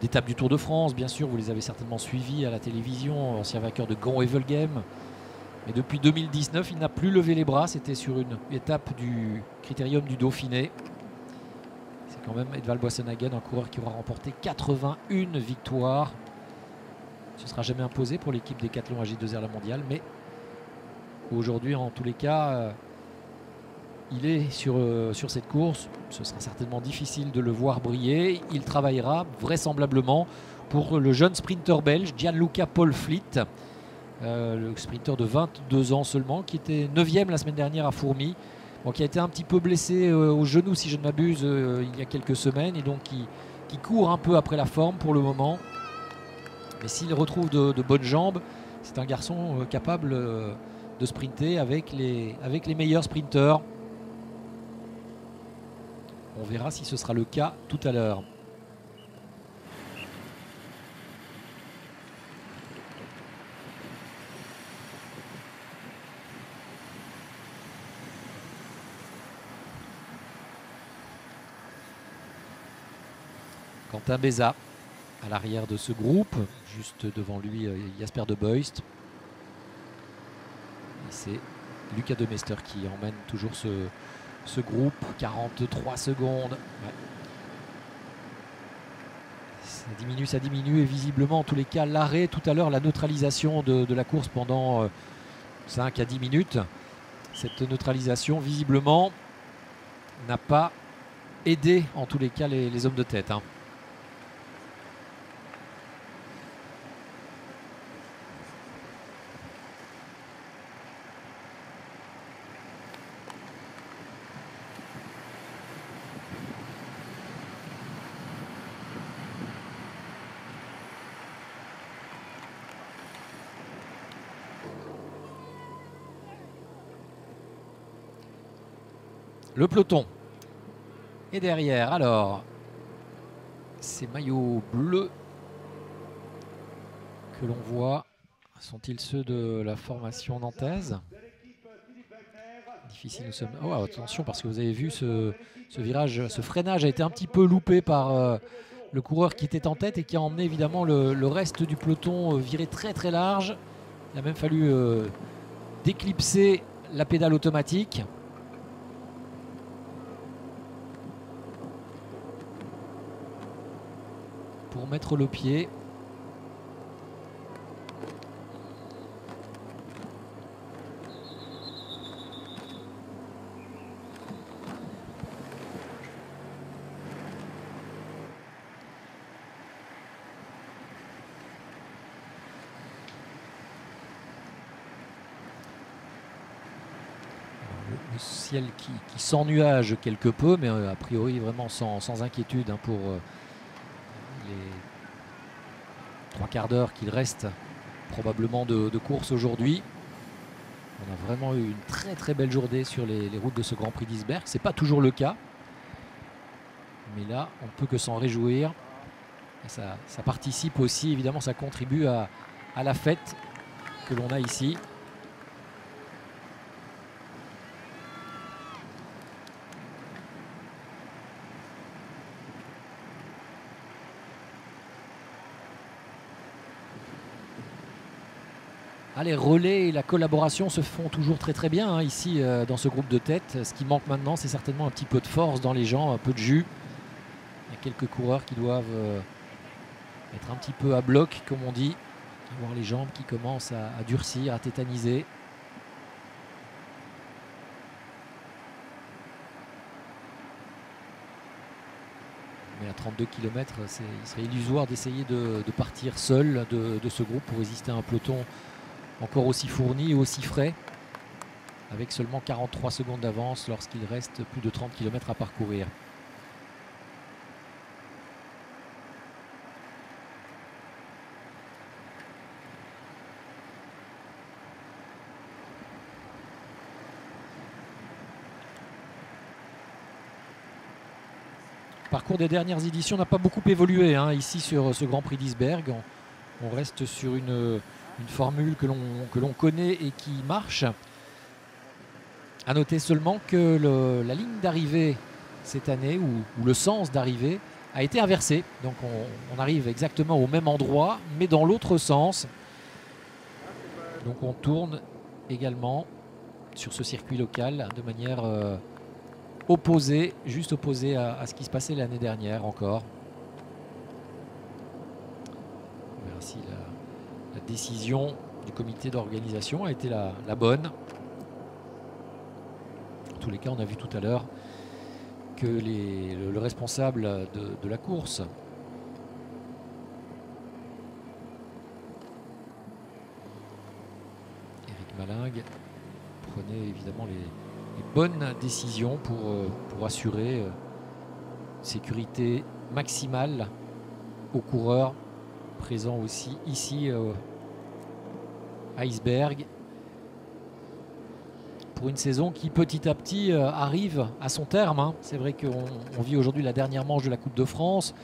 d'étapes du Tour de France, bien sûr, vous les avez certainement suivis à la télévision, ancien vainqueur de Gand-Wevelgem. Mais depuis 2019, il n'a plus levé les bras. C'était sur une étape du Critérium du Dauphiné. C'est quand même Edvald Boasson-Hagen, un coureur qui aura remporté 81 victoires. Ce ne sera jamais imposé pour l'équipe Decathlon AG2R la mondiale. Mais aujourd'hui, en tous les cas, il est sur cette course. Ce sera certainement difficile de le voir briller. Il travaillera vraisemblablement pour le jeune sprinter belge Gianluca Paul Fleet. Le sprinter de 22 ans seulement, qui était 9e la semaine dernière à Fourmies, bon, qui a été un petit peu blessé au genou si je ne m'abuse il y a quelques semaines, et donc qui court un peu après la forme pour le moment. Mais s'il retrouve de bonnes jambes, c'est un garçon capable de sprinter avec les meilleurs sprinteurs. On verra si ce sera le cas tout à l'heure. Quentin Béza à l'arrière de ce groupe, juste devant lui Jasper De Beust. Et c'est Lucas De Mester qui emmène toujours ce groupe, 43 secondes. Ouais. Ça diminue et visiblement en tous les cas l'arrêt tout à l'heure, la neutralisation de la course pendant 5 à 10 minutes. Cette neutralisation visiblement n'a pas aidé en tous les cas les hommes de tête. Hein. Le peloton. Et derrière, alors, ces maillots bleus que l'on voit, sont-ils ceux de la formation nantaise? Difficile, nous sommes... Oh, attention, parce que vous avez vu ce virage, ce freinage a été un petit peu loupé par le coureur qui était en tête et qui a emmené évidemment le reste du peloton viré très très large. Il a même fallu déclipser la pédale automatique. Pour mettre le pied. Le ciel qui s'ennuage quelque peu, mais a priori vraiment sans inquiétude hein, pour les 3 quarts d'heure qu'il reste probablement de course aujourd'hui. On a vraiment eu une très très belle journée sur les routes de ce Grand Prix d'Isberg. Ce n'est pas toujours le cas. Mais là, on ne peut que s'en réjouir. Et ça participe aussi, évidemment, ça contribue à la fête que l'on a ici. les relais et la collaboration se font toujours très très bien ici dans ce groupe de tête. Ce qui manque maintenant, c'est certainement un petit peu de force dans les jambes, un peu de jus. Il y a quelques coureurs qui doivent être un petit peu à bloc, comme on dit. Voir les jambes qui commencent à durcir, à tétaniser. Mais à 32 km, il serait illusoire d'essayer de partir seul de ce groupe pour résister à un peloton encore aussi fourni et aussi frais, avec seulement 43 secondes d'avance lorsqu'il reste plus de 30 km à parcourir. Le parcours des dernières éditions n'a pas beaucoup évolué ici sur ce Grand Prix d'Isberg. On reste sur une formule que l'on connaît et qui marche. À noter seulement que la ligne d'arrivée cette année, ou le sens d'arrivée, a été inversé. Donc on arrive exactement au même endroit, mais dans l'autre sens. Donc on tourne également sur ce circuit local de manière opposée, juste opposée à ce qui se passait l'année dernière encore. On verra si la décision du comité d'organisation a été la bonne. En tous les cas, on a vu tout à l'heure que le responsable de la course, Eric Malingue, prenait évidemment les bonnes décisions pour assurer sécurité maximale aux coureurs présents aussi ici à Isberg, pour une saison qui petit à petit arrive à son terme. C'est vrai qu'on vit aujourd'hui la dernière manche de la Coupe de France.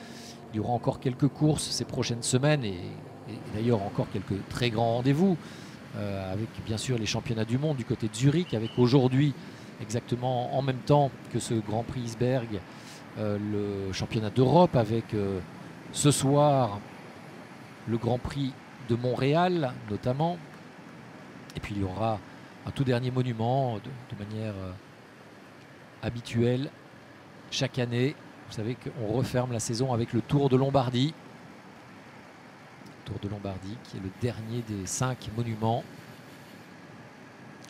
Il y aura encore quelques courses ces prochaines semaines et d'ailleurs encore quelques très grands rendez-vous avec bien sûr les championnats du monde du côté de Zurich, avec aujourd'hui exactement en même temps que ce Grand Prix Isberg le championnat d'Europe, avec ce soir le Grand Prix de Montréal notamment, et puis il y aura un tout dernier monument de manière habituelle chaque année. Vous savez qu'on referme la saison avec le Tour de Lombardie. Tour de Lombardie qui est le dernier des 5 monuments.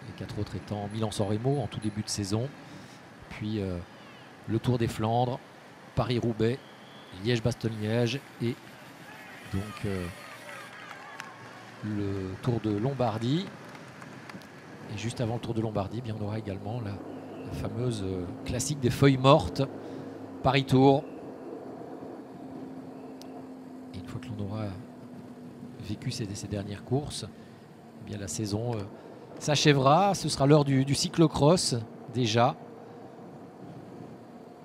Les 4 autres étant Milan-San Remo en tout début de saison. Puis le Tour des Flandres, Paris-Roubaix, Liège-Bastogne-Liège et donc le Tour de Lombardie. Et juste avant le Tour de Lombardie, bien, on aura également la fameuse classique des feuilles mortes, Paris-Tour. Et une fois que l'on aura vécu ces dernières courses, eh bien, la saison s'achèvera. Ce sera l'heure du cyclocross déjà.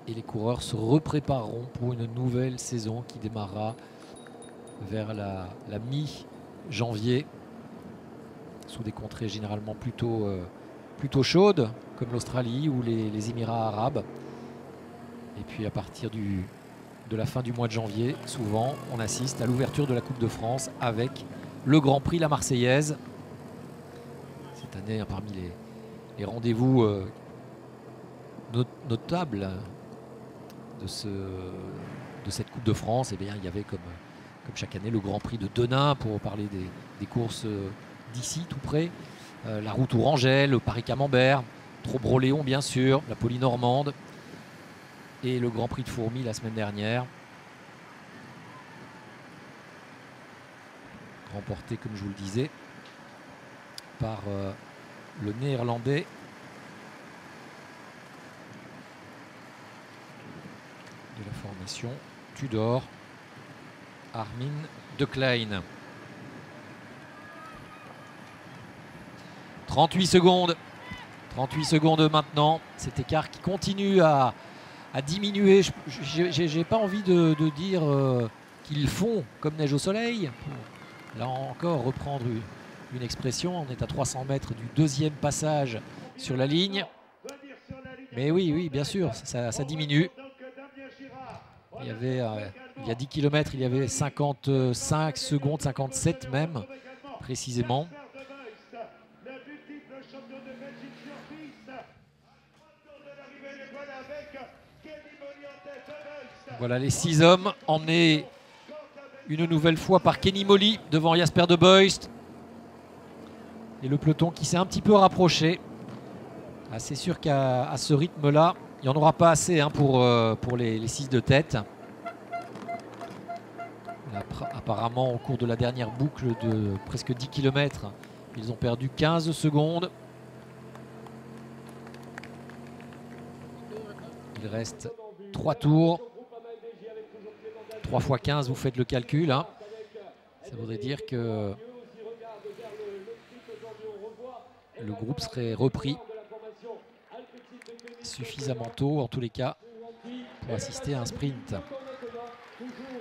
Et les coureurs se reprépareront pour une nouvelle saison qui démarrera vers la mi-janvier, sous des contrées généralement plutôt chaudes, comme l'Australie ou les Émirats arabes. Et puis à partir de la fin du mois de janvier, souvent, on assiste à l'ouverture de la Coupe de France avec le Grand Prix La Marseillaise. Cette année, parmi les rendez-vous notables de cette Coupe de France, eh bien, il y avait comme chaque année le Grand Prix de Denain, pour parler des courses d'ici tout près, la route Ourangelle, le Paris-Camembert, Trobreau-Léon bien sûr, la Poly-Normande et le Grand Prix de Fourmies la semaine dernière, remporté, comme je vous le disais, par le Néerlandais de la formation Tudor, Armin De Klein. 38 secondes. 38 secondes maintenant. Cet écart qui continue à diminuer. J'ai pas envie de dire qu'ils font comme neige au soleil. Là encore, reprendre une expression. On est à 300 mètres du deuxième passage sur la ligne. Mais oui, bien sûr, ça diminue. Il y avait, il y a 10 km, il y avait 55 secondes, 57 même, précisément. Voilà les 6 hommes emmenés une nouvelle fois par Kenny Molly devant Jasper De Beust. Et le peloton qui s'est un petit peu rapproché. Ah, c'est sûr qu'à ce rythme-là, il n'y en aura pas assez hein, pour les 6 de tête. Apparemment, au cours de la dernière boucle de presque 10 km, ils ont perdu 15 secondes. Il reste 3 tours. 3 x 15, vous faites le calcul. Hein. Ça voudrait dire que le groupe serait repris suffisamment tôt, en tous les cas, pour assister à un sprint.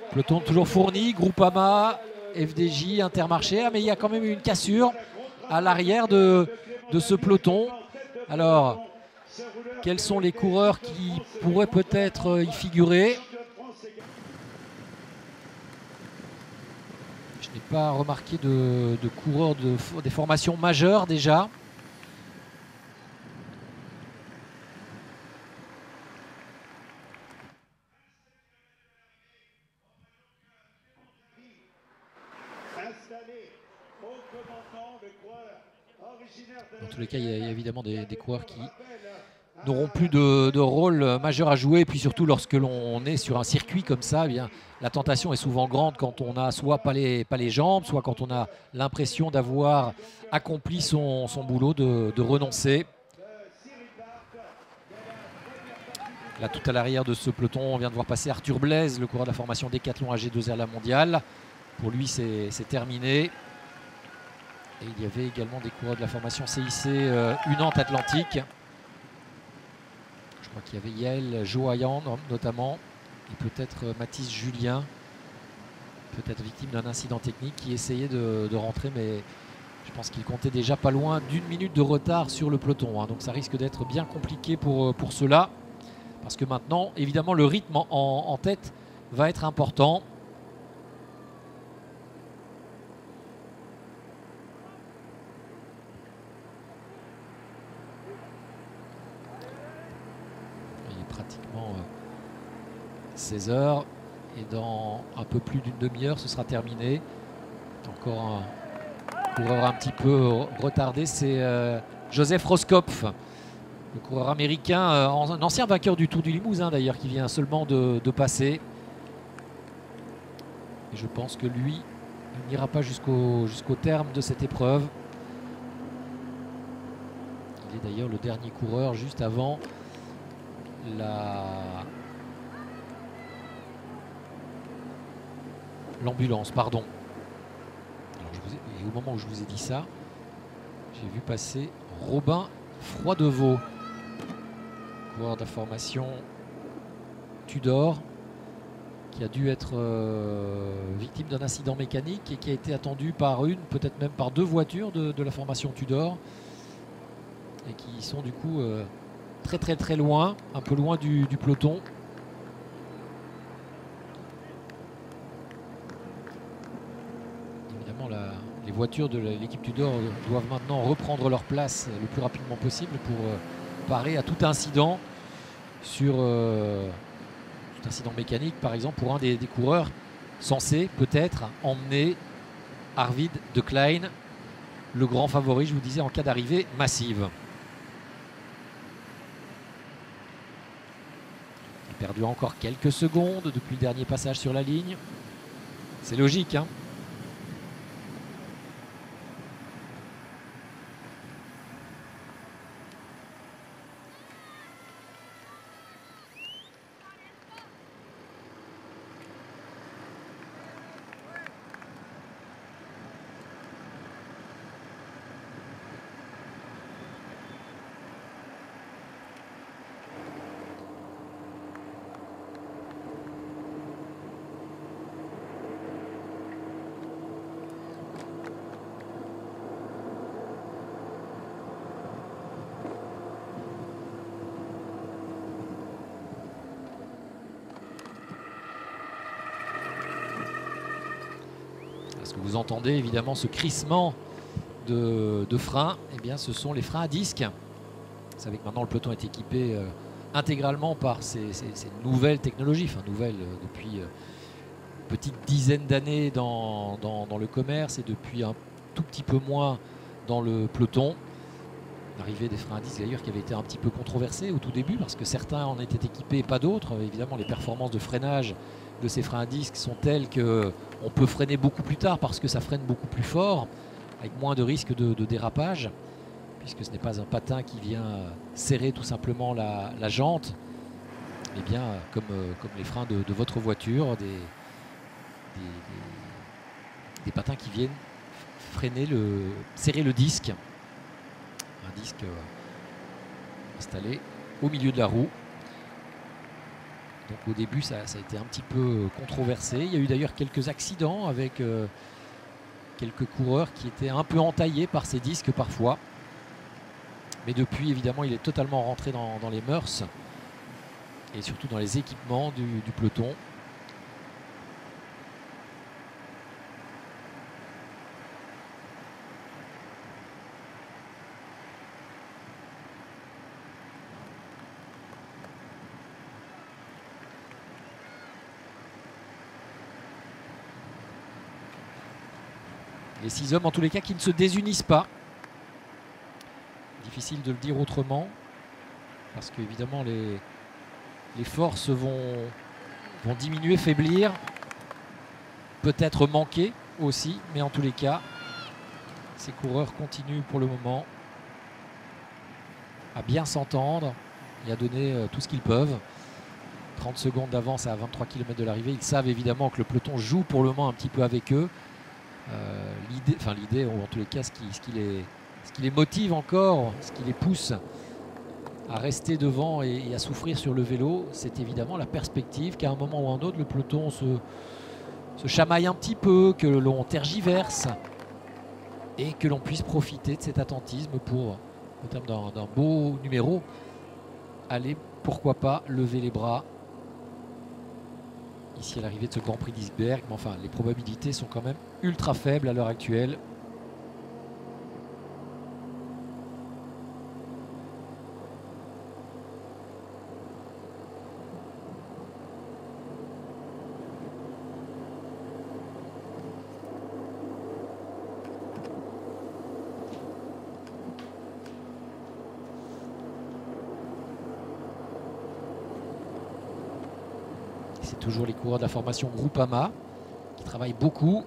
Peloton toujours fourni, Groupama, FDJ, Intermarché. Ah, mais il y a quand même une cassure à l'arrière de ce peloton. Alors, quels sont les coureurs qui pourraient peut-être y figurer? Je n'ai pas remarqué de coureurs des formations majeures déjà. Dans tous les cas, il y a évidemment des coureurs qui n'auront plus de rôle majeur à jouer. Et puis surtout, lorsque l'on est sur un circuit comme ça, eh bien, la tentation est souvent grande quand on n'a soit pas les jambes, soit quand on a l'impression d'avoir accompli son boulot, de renoncer. Là, tout à l'arrière de ce peloton, on vient de voir passer Arthur Blaise, le coureur de la formation Décathlon AG2R La Mondiale. Pour lui, c'est terminé. Et il y avait également des coureurs de la formation CIC Unante Atlantique. Je crois qu'il y avait Yael Johayan notamment. Et peut-être Mathis Julien, peut-être victime d'un incident technique, qui essayait de rentrer. Mais je pense qu'il comptait déjà pas loin d'1 minute de retard sur le peloton. Hein. Donc ça risque d'être bien compliqué pour ceux-là. Parce que maintenant, évidemment, le rythme en tête va être important. Pratiquement 16 heures et dans un peu plus d'une demi-heure ce sera terminé. Encore un coureur un petit peu retardé, c'est Joseph Roskopf, le coureur américain, un ancien vainqueur du Tour du Limousin d'ailleurs, qui vient seulement de passer. Et je pense que lui n'ira pas jusqu'au terme de cette épreuve. Il est d'ailleurs le dernier coureur juste avant l'ambulance, pardon. Alors, et au moment où je vous ai dit ça, j'ai vu passer Robin Froidevaux, coureur de la formation Tudor, qui a dû être victime d'un incident mécanique et qui a été attendu par une, peut-être même par 2 voitures de la formation Tudor, et qui sont du coup très loin, un peu loin du peloton. Évidemment, les voitures de l'équipe Tudor doivent maintenant reprendre leur place le plus rapidement possible pour parer à tout incident sur tout incident mécanique, par exemple, pour un des coureurs censé peut-être emmener Arvid De Klein, le grand favori, je vous disais, en cas d'arrivée massive. Perdu encore quelques secondes depuis le dernier passage sur la ligne. C'est logique, hein. Ce que vous entendez évidemment, ce crissement de freins, eh bien, ce sont les freins à disque. Vous savez que maintenant le peloton est équipé intégralement par ces nouvelles technologies, enfin nouvelles depuis une petite dizaine d'années dans le commerce et depuis un tout petit peu moins dans le peloton. L'arrivée des freins à disque d'ailleurs qui avait été un petit peu controversée au tout début parce que certains en étaient équipés et pas d'autres. Évidemment, les performances de freinage de ces freins à disque sont telles qu'on peut freiner beaucoup plus tard parce que ça freine beaucoup plus fort avec moins de risque de dérapage puisque ce n'est pas un patin qui vient serrer tout simplement la jante, mais bien comme les freins de votre voiture, des patins qui viennent freiner serrer le disque. Un disque installé au milieu de la roue. Donc au début ça a été un petit peu controversé. Il y a eu d'ailleurs quelques accidents avec quelques coureurs qui étaient un peu entaillés par ces disques parfois. Mais depuis évidemment il est totalement rentré dans les mœurs et surtout dans les équipements du peloton. Les 6 hommes en tous les cas qui ne se désunissent pas. Difficile de le dire autrement parce qu'évidemment les forces vont diminuer, faiblir, peut-être manquer aussi, mais en tous les cas ces coureurs continuent pour le moment à bien s'entendre et à donner tout ce qu'ils peuvent. 30 secondes d'avance à 23 km de l'arrivée. Ils savent évidemment que le peloton joue pour le moment un petit peu avec eux. L'idée, ou en tous les cas ce qui les motive encore, ce qui les pousse à rester devant et à souffrir sur le vélo, c'est évidemment la perspective qu'à un moment ou à un autre le peloton se chamaille un petit peu, que l'on tergiverse et que l'on puisse profiter de cet attentisme pour, au terme d'un beau numéro, aller pourquoi pas lever les bras ici à l'arrivée de ce Grand Prix d'Isberg. Mais enfin, les probabilités sont quand même ultra faibles à l'heure actuelle. C'est toujours les coureurs de la formation Groupama qui travaillent beaucoup.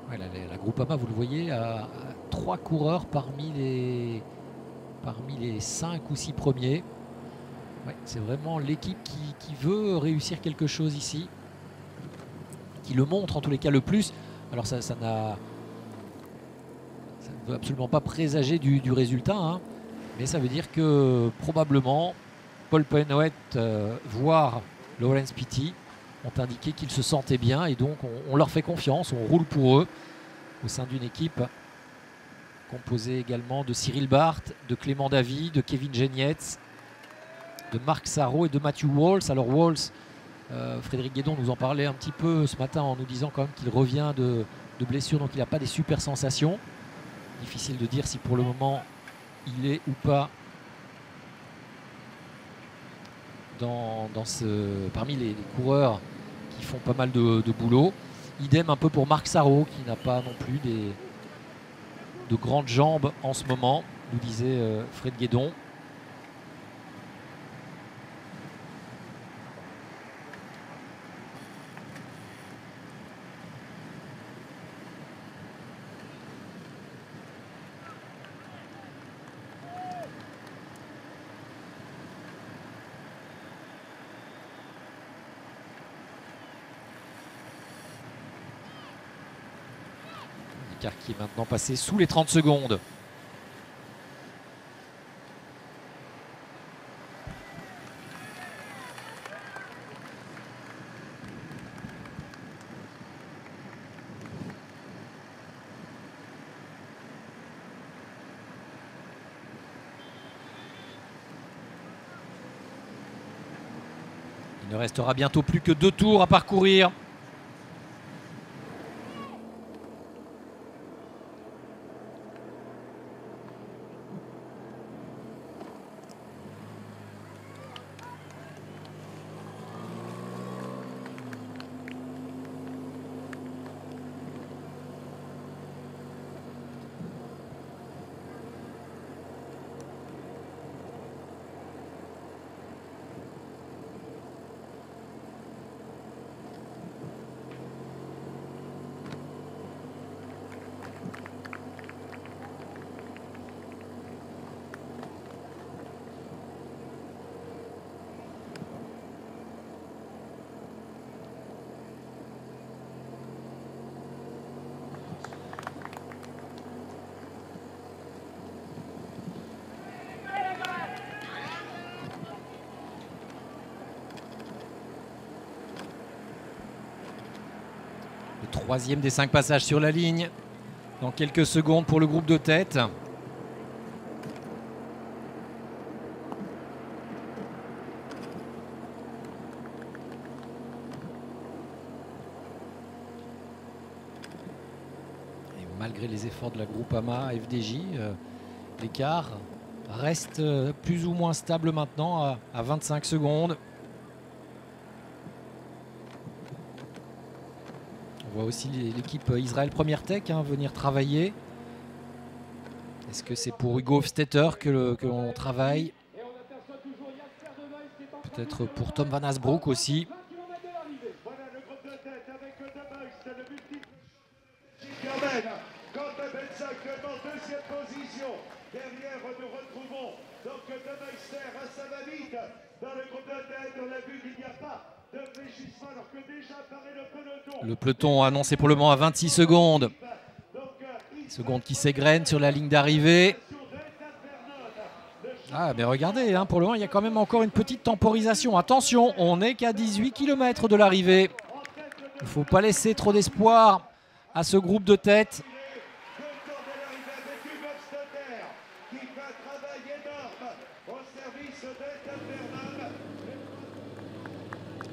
Voilà, la Groupama, vous le voyez, a 3 coureurs parmi les 5 ou 6 premiers. Ouais, c'est vraiment l'équipe qui veut réussir quelque chose ici, qui le montre en tous les cas le plus. Alors ça ne veut absolument pas présager du résultat, hein, mais ça veut dire que probablement Paul Penhoet, voire Laurens Pitty ont indiqué qu'ils se sentaient bien et donc on leur fait confiance, on roule pour eux au sein d'une équipe composée également de Cyril Barth, de Clément Davy, de Kevin Genietz, de Marc Sarrault et de Matthew Walsh. Alors Walsh, Frédéric Guédon nous en parlait un petit peu ce matin en nous disant quand même qu'il revient de blessure, donc il n'a pas des super sensations. Difficile de dire si pour le moment il est ou pas parmi les coureurs qui font pas mal de boulot. Idem un peu pour Marc Sarrault qui n'a pas non plus de grandes jambes en ce moment, nous disait Fred Guédon. Car qui est maintenant passé sous les 30 secondes. Il ne restera bientôt plus que 2 tours à parcourir. Le 3e des 5 passages sur la ligne. Dans quelques secondes pour le groupe de tête. Et malgré les efforts de la Groupama FDJ, l'écart reste plus ou moins stable maintenant à 25 secondes. On voit aussi l'équipe Israël Première Tech venir travailler. Est-ce que c'est pour Hugo Hofstetter que l'on travaille? Peut-être pour Tom Van Asbroek aussi. Derrière, nous retrouvons donc De Meister à Savavide. Dans le groupe de tête, on a vu qu'il n'y a pas de fléchissement alors que déjà paraît le peloton. Le peloton annoncé pour le moment à 26 secondes. Seconde qui s'égrène sur la ligne d'arrivée. Ah, mais regardez, pour le moment, il y a quand même encore une petite temporisation. Attention, on n'est qu'à 18 km de l'arrivée. Il ne faut pas laisser trop d'espoir à ce groupe de tête.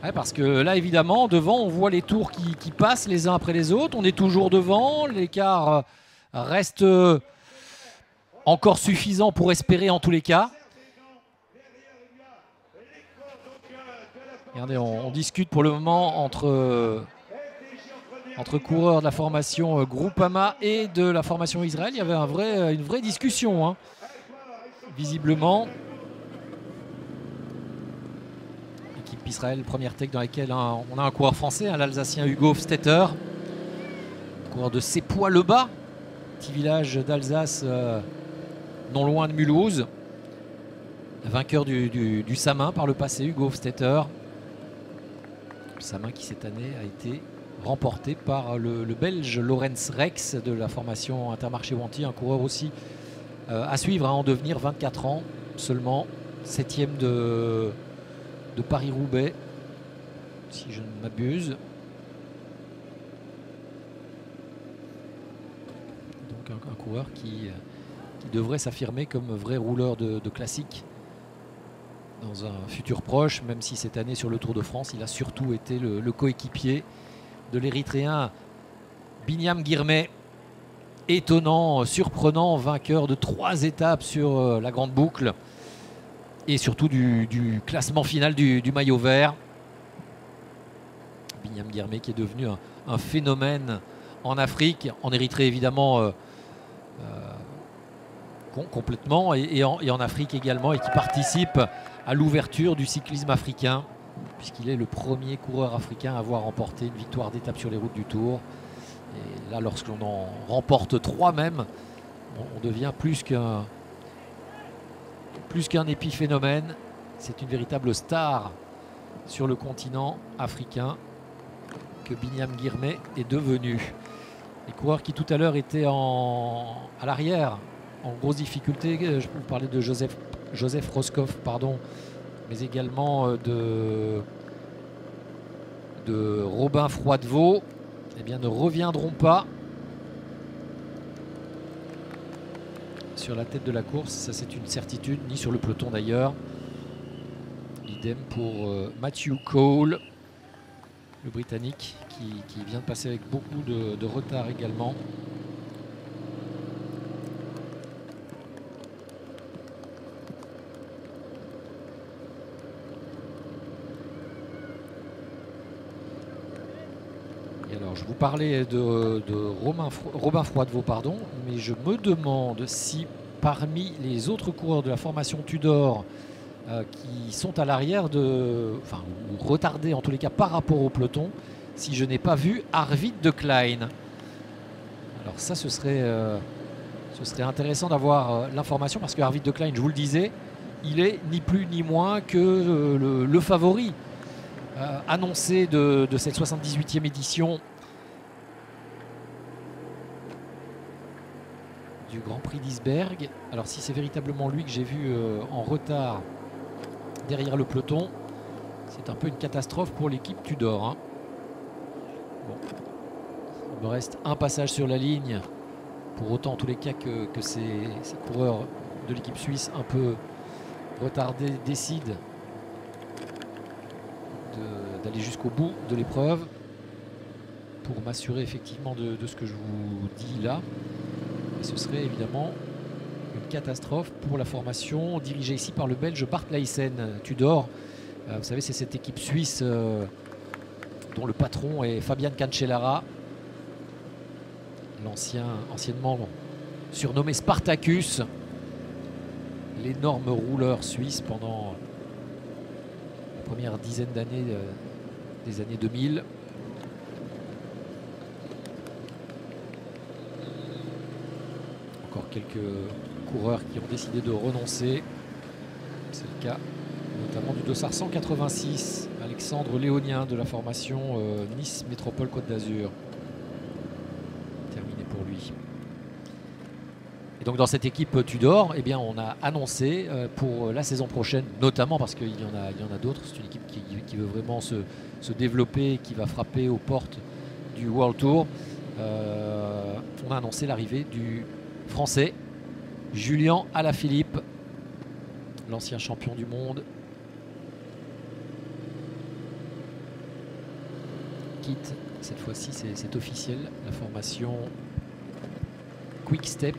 Ouais, parce que là, évidemment, devant, on voit les tours qui passent les uns après les autres. On est toujours devant. L'écart reste encore suffisant pour espérer en tous les cas. Regardez, on discute pour le moment entre coureurs de la formation Groupama et de la formation Israël. Il y avait une vraie discussion, visiblement. L'équipe Israël Première Tech dans laquelle on a un coureur français, l'Alsacien Hugo Hofstetter, coureur de Sépois-le-Bas, petit village d'Alsace non loin de Mulhouse. Vainqueur du Samin par le passé, Hugo Hofstetter. Le Samin qui cette année a été remporté par le Belge Lorenz Rex de la formation Intermarché Wanty, un coureur aussi à suivre en devenir, 24 ans seulement, 7e de Paris-Roubaix, si je ne m'abuse. Donc un coureur qui devrait s'affirmer comme vrai rouleur de classique dans un futur proche, même si cette année sur le Tour de France, il a surtout été le coéquipier de l'Érythréen Binyam Girmay. Étonnant, surprenant, vainqueur de 3 étapes sur la grande boucle et surtout du classement final du maillot vert. Binyam Girmay qui est devenu un phénomène en Afrique, en Érythrée évidemment complètement, et en Afrique également, et qui participe à l'ouverture du cyclisme africain, puisqu'il est le premier coureur africain à avoir remporté une victoire d'étape sur les routes du Tour. Et là, lorsque l'on en remporte 3 même, on devient plus qu'un épiphénomène. C'est une véritable star sur le continent africain que Binyam Girmay est devenu. Les coureurs qui tout à l'heure étaient à l'arrière, en grosse difficulté, je peux vous parler de Joseph Roscoff, pardon, mais également de Robin Froidevaux, eh bien, ne reviendront pas sur la tête de la course. Ça, c'est une certitude, ni sur le peloton d'ailleurs. Idem pour Matthew Cole, le Britannique, qui vient de passer avec beaucoup de retard également. Et alors, je vous parlais de Robin Froidevaux, pardon, mais je me demande si parmi les autres coureurs de la formation Tudor qui sont à l'arrière, enfin, ou retardés en tous les cas par rapport au peloton, si je n'ai pas vu Arvid de Klein. Alors ça, ce serait intéressant d'avoir l'information, parce que Arvid de Klein, je vous le disais, il est ni plus ni moins que le favori annoncé de cette 78e édition du Grand Prix d'Isberg. Alors si c'est véritablement lui que j'ai vu en retard derrière le peloton, c'est un peu une catastrophe pour l'équipe Tudor, hein. Bon. Il me reste un passage sur la ligne, pour autant en tous les cas que ces coureurs de l'équipe suisse un peu retardés décident d'aller jusqu'au bout de l'épreuve, pour m'assurer effectivement de ce que je vous dis là. Et ce serait évidemment une catastrophe pour la formation dirigée ici par le Belge Bart Leysen. Tudor, vous savez, c'est cette équipe suisse dont le patron est Fabian Cancellara, anciennement surnommé Spartacus, l'énorme rouleur suisse pendant la première dizaine d'années des années 2000. Encore quelques coureurs qui ont décidé de renoncer. C'est le cas notamment du dossard 186, Alexandre Léonien de la formation Nice Métropole Côte d'Azur. Terminé pour lui. Et donc dans cette équipe Tudor, eh bien, on a annoncé pour la saison prochaine, notamment parce qu'il y en a d'autres, c'est une équipe qui veut vraiment se développer, qui va frapper aux portes du World Tour. On a annoncé l'arrivée du Français Julien Alaphilippe, l'ancien champion du monde, quitte, cette fois-ci c'est officiel, la formation Quick Step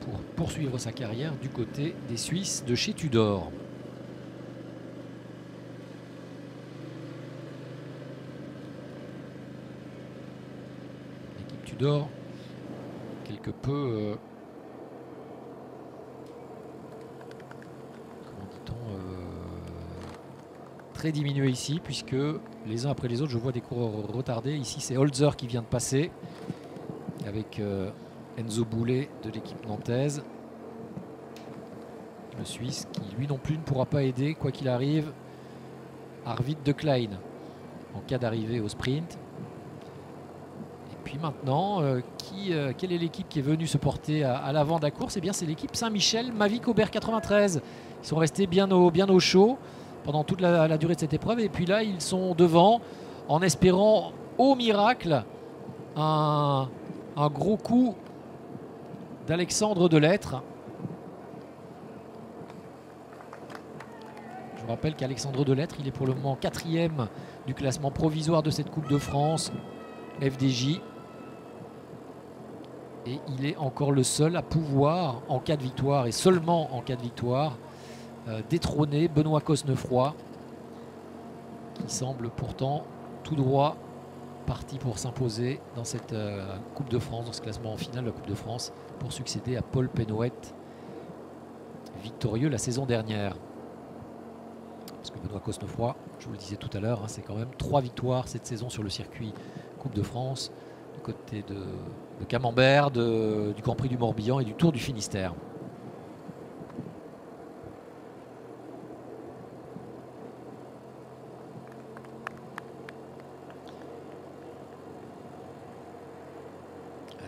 pour poursuivre sa carrière du côté des Suisses de chez Tudor. L'équipe Tudor, quelque peu comment dit-on, très diminué ici, puisque les uns après les autres je vois des coureurs retardés. Ici c'est Holzer qui vient de passer avec Enzo Boulet de l'équipe nantaise, le Suisse, qui lui non plus ne pourra pas aider quoi qu'il arrive Arvid de Klein en cas d'arrivée au sprint. Et puis maintenant, quelle est l'équipe qui est venue se porter à l'avant de la course? Eh bien c'est l'équipe Saint-Michel Mavic Aubert 93. Ils sont restés bien au chaud pendant toute la durée de cette épreuve, et puis là ils sont devant en espérant au miracle un gros coup d'Alexandre Delettre. Je vous rappelle qu'Alexandre Delettre, il est pour le moment 4e du classement provisoire de cette Coupe de France FDJ, et il est encore le seul à pouvoir, en cas de victoire et seulement en cas de victoire, détrôner Benoît Cosnefroy, qui semble pourtant tout droit parti pour s'imposer dans cette Coupe de France, dans ce classement en finale de la Coupe de France, pour succéder à Paul Penouette, victorieux la saison dernière. Parce que Benoît Cosnefroy, je vous le disais tout à l'heure, hein, c'est quand même 3 victoires cette saison sur le circuit Coupe de France, du côté de Camembert, du Grand Prix du Morbihan et du Tour du Finistère.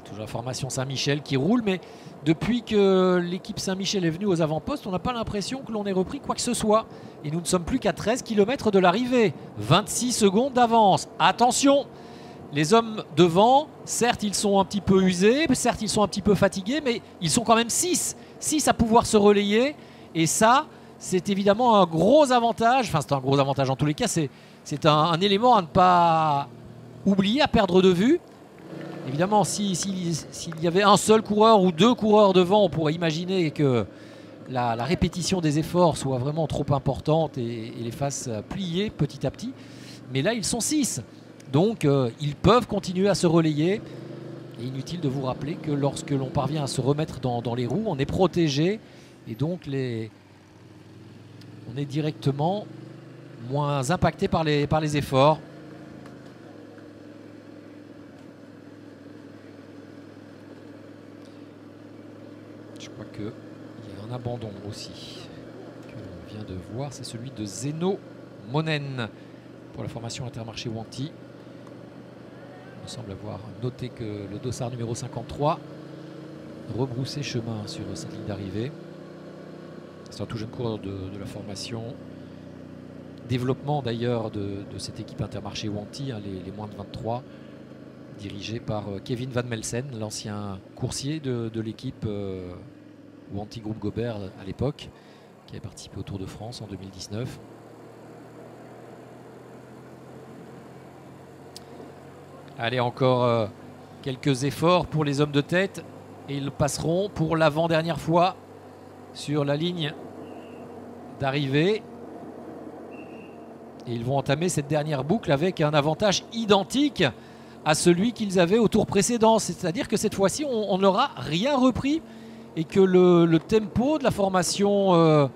Toujours la formation Saint-Michel qui roule, mais depuis que l'équipe Saint-Michel est venue aux avant-postes, on n'a pas l'impression que l'on ait repris quoi que ce soit. Et nous ne sommes plus qu'à 13 km de l'arrivée. 26 secondes d'avance. Attention, les hommes devant, certes ils sont un petit peu usés, certes ils sont un petit peu fatigués, mais ils sont quand même 6 6 à pouvoir se relayer. Et ça, c'est évidemment un gros avantage. Enfin, c'est un gros avantage en tous les cas. C'est un élément à ne pas oublier, à perdre de vue. Évidemment, s'il y avait un seul coureur ou 2 coureurs devant, on pourrait imaginer que la répétition des efforts soit vraiment trop importante et les fasse plier petit à petit. Mais là, ils sont 6. Donc, ils peuvent continuer à se relayer. Et inutile de vous rappeler que lorsque l'on parvient à se remettre dans les roues, on est protégé. Et donc, on est directement moins impacté par les efforts. Je crois qu'il y a un abandon aussi que l'on vient de voir. C'est celui de Zeno Monen pour la formation Intermarché Wanty. Il semble avoir noté que le dossard numéro 53 rebroussait chemin sur cette ligne d'arrivée. C'est un tout jeune coureur de la formation. Développement d'ailleurs de cette équipe Intermarché Wanty, hein, les moins de 23, dirigé par Kevin Van Melsen, l'ancien coursier de l'équipe Wanty Groupe Gobert à l'époque, qui avait participé au Tour de France en 2019. Allez, encore quelques efforts pour les hommes de tête et ils passeront pour l'avant-dernière fois sur la ligne d'arrivée. Et ils vont entamer cette dernière boucle avec un avantage identique à celui qu'ils avaient au tour précédent. C'est-à-dire que cette fois-ci, on n'aura rien repris et que le tempo de la formation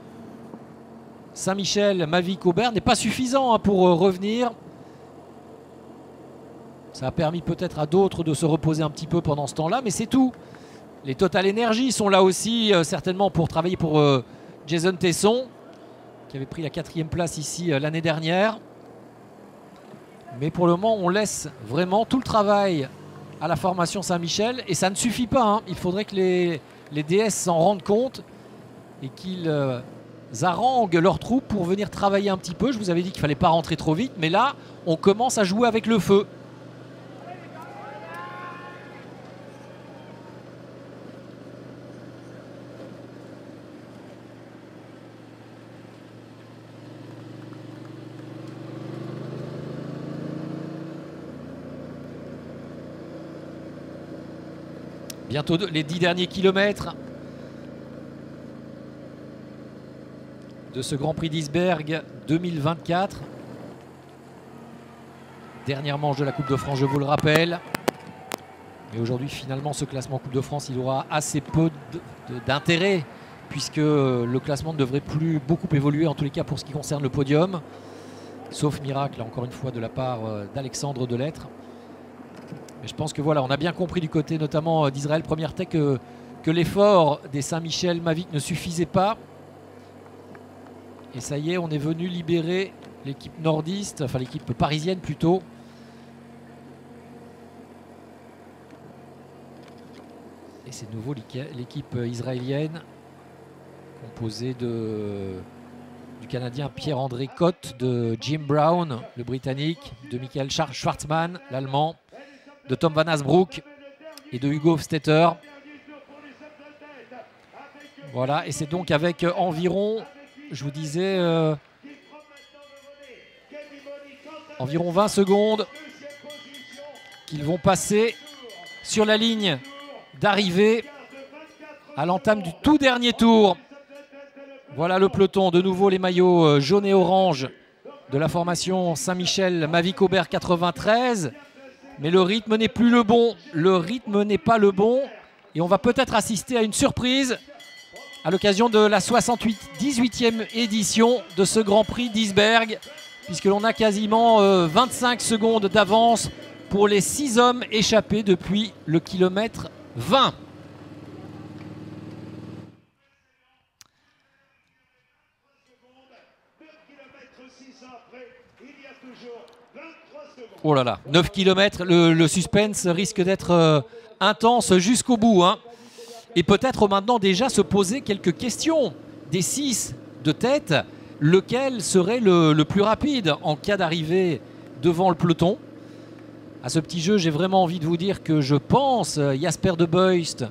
Saint-Michel Mavic Aubert n'est pas suffisant hein, pour revenir. Ça a permis peut-être à d'autres de se reposer un petit peu pendant ce temps-là, mais c'est tout. Les Total Energy sont là aussi, certainement pour travailler pour Jason Tesson, qui avait pris la 4e place ici l'année dernière. Mais pour le moment, on laisse vraiment tout le travail à la formation Saint-Michel. Et ça ne suffit pas. Hein. Il faudrait que les DS s'en rendent compte et qu'ils haranguent leurs troupes pour venir travailler un petit peu. Je vous avais dit qu'il ne fallait pas rentrer trop vite. Mais là, on commence à jouer avec le feu. Bientôt les 10 derniers kilomètres de ce Grand Prix d'Isberg 2024. Dernière manche de la Coupe de France, je vous le rappelle. Mais aujourd'hui, finalement, ce classement Coupe de France, il aura assez peu d'intérêt puisque le classement ne devrait plus beaucoup évoluer, en tous les cas pour ce qui concerne le podium. Sauf miracle, encore une fois, de la part d'Alexandre Delettre. Mais je pense que voilà, on a bien compris du côté notamment d'Israël Première Tech que l'effort des Saint-Michel Mavic ne suffisait pas. Et ça y est, on est venu libérer l'équipe nordiste, enfin l'équipe parisienne plutôt. Et c'est de nouveau l'équipe israélienne composée du Canadien Pierre-André Cotte, de Jim Brown, le Britannique, de Michael Schwartzmann, l'Allemand, de Tom Van Asbroek et de Hugo Hofstetter. Voilà, et c'est donc avec environ, je vous disais, environ 20 secondes qu'ils vont passer sur la ligne d'arrivée à l'entame du tout dernier tour. Voilà le peloton, de nouveau les maillots jaunes et orange de la formation Saint-Michel Mavic Aubert 93. Mais le rythme n'est plus le bon. Le rythme n'est pas le bon. Et on va peut-être assister à une surprise à l'occasion de la 18e édition de ce Grand Prix d'Isberg. Puisque l'on a quasiment 25 secondes d'avance pour les 6 hommes échappés depuis le kilomètre 20. Oh là là, 9 km, le suspense risque d'être intense jusqu'au bout. Hein. Et peut-être maintenant déjà se poser quelques questions. Des 6 de tête, lequel serait le plus rapide en cas d'arrivée devant le peloton? À ce petit jeu, j'ai vraiment envie de vous dire que je pense Jasper De Beust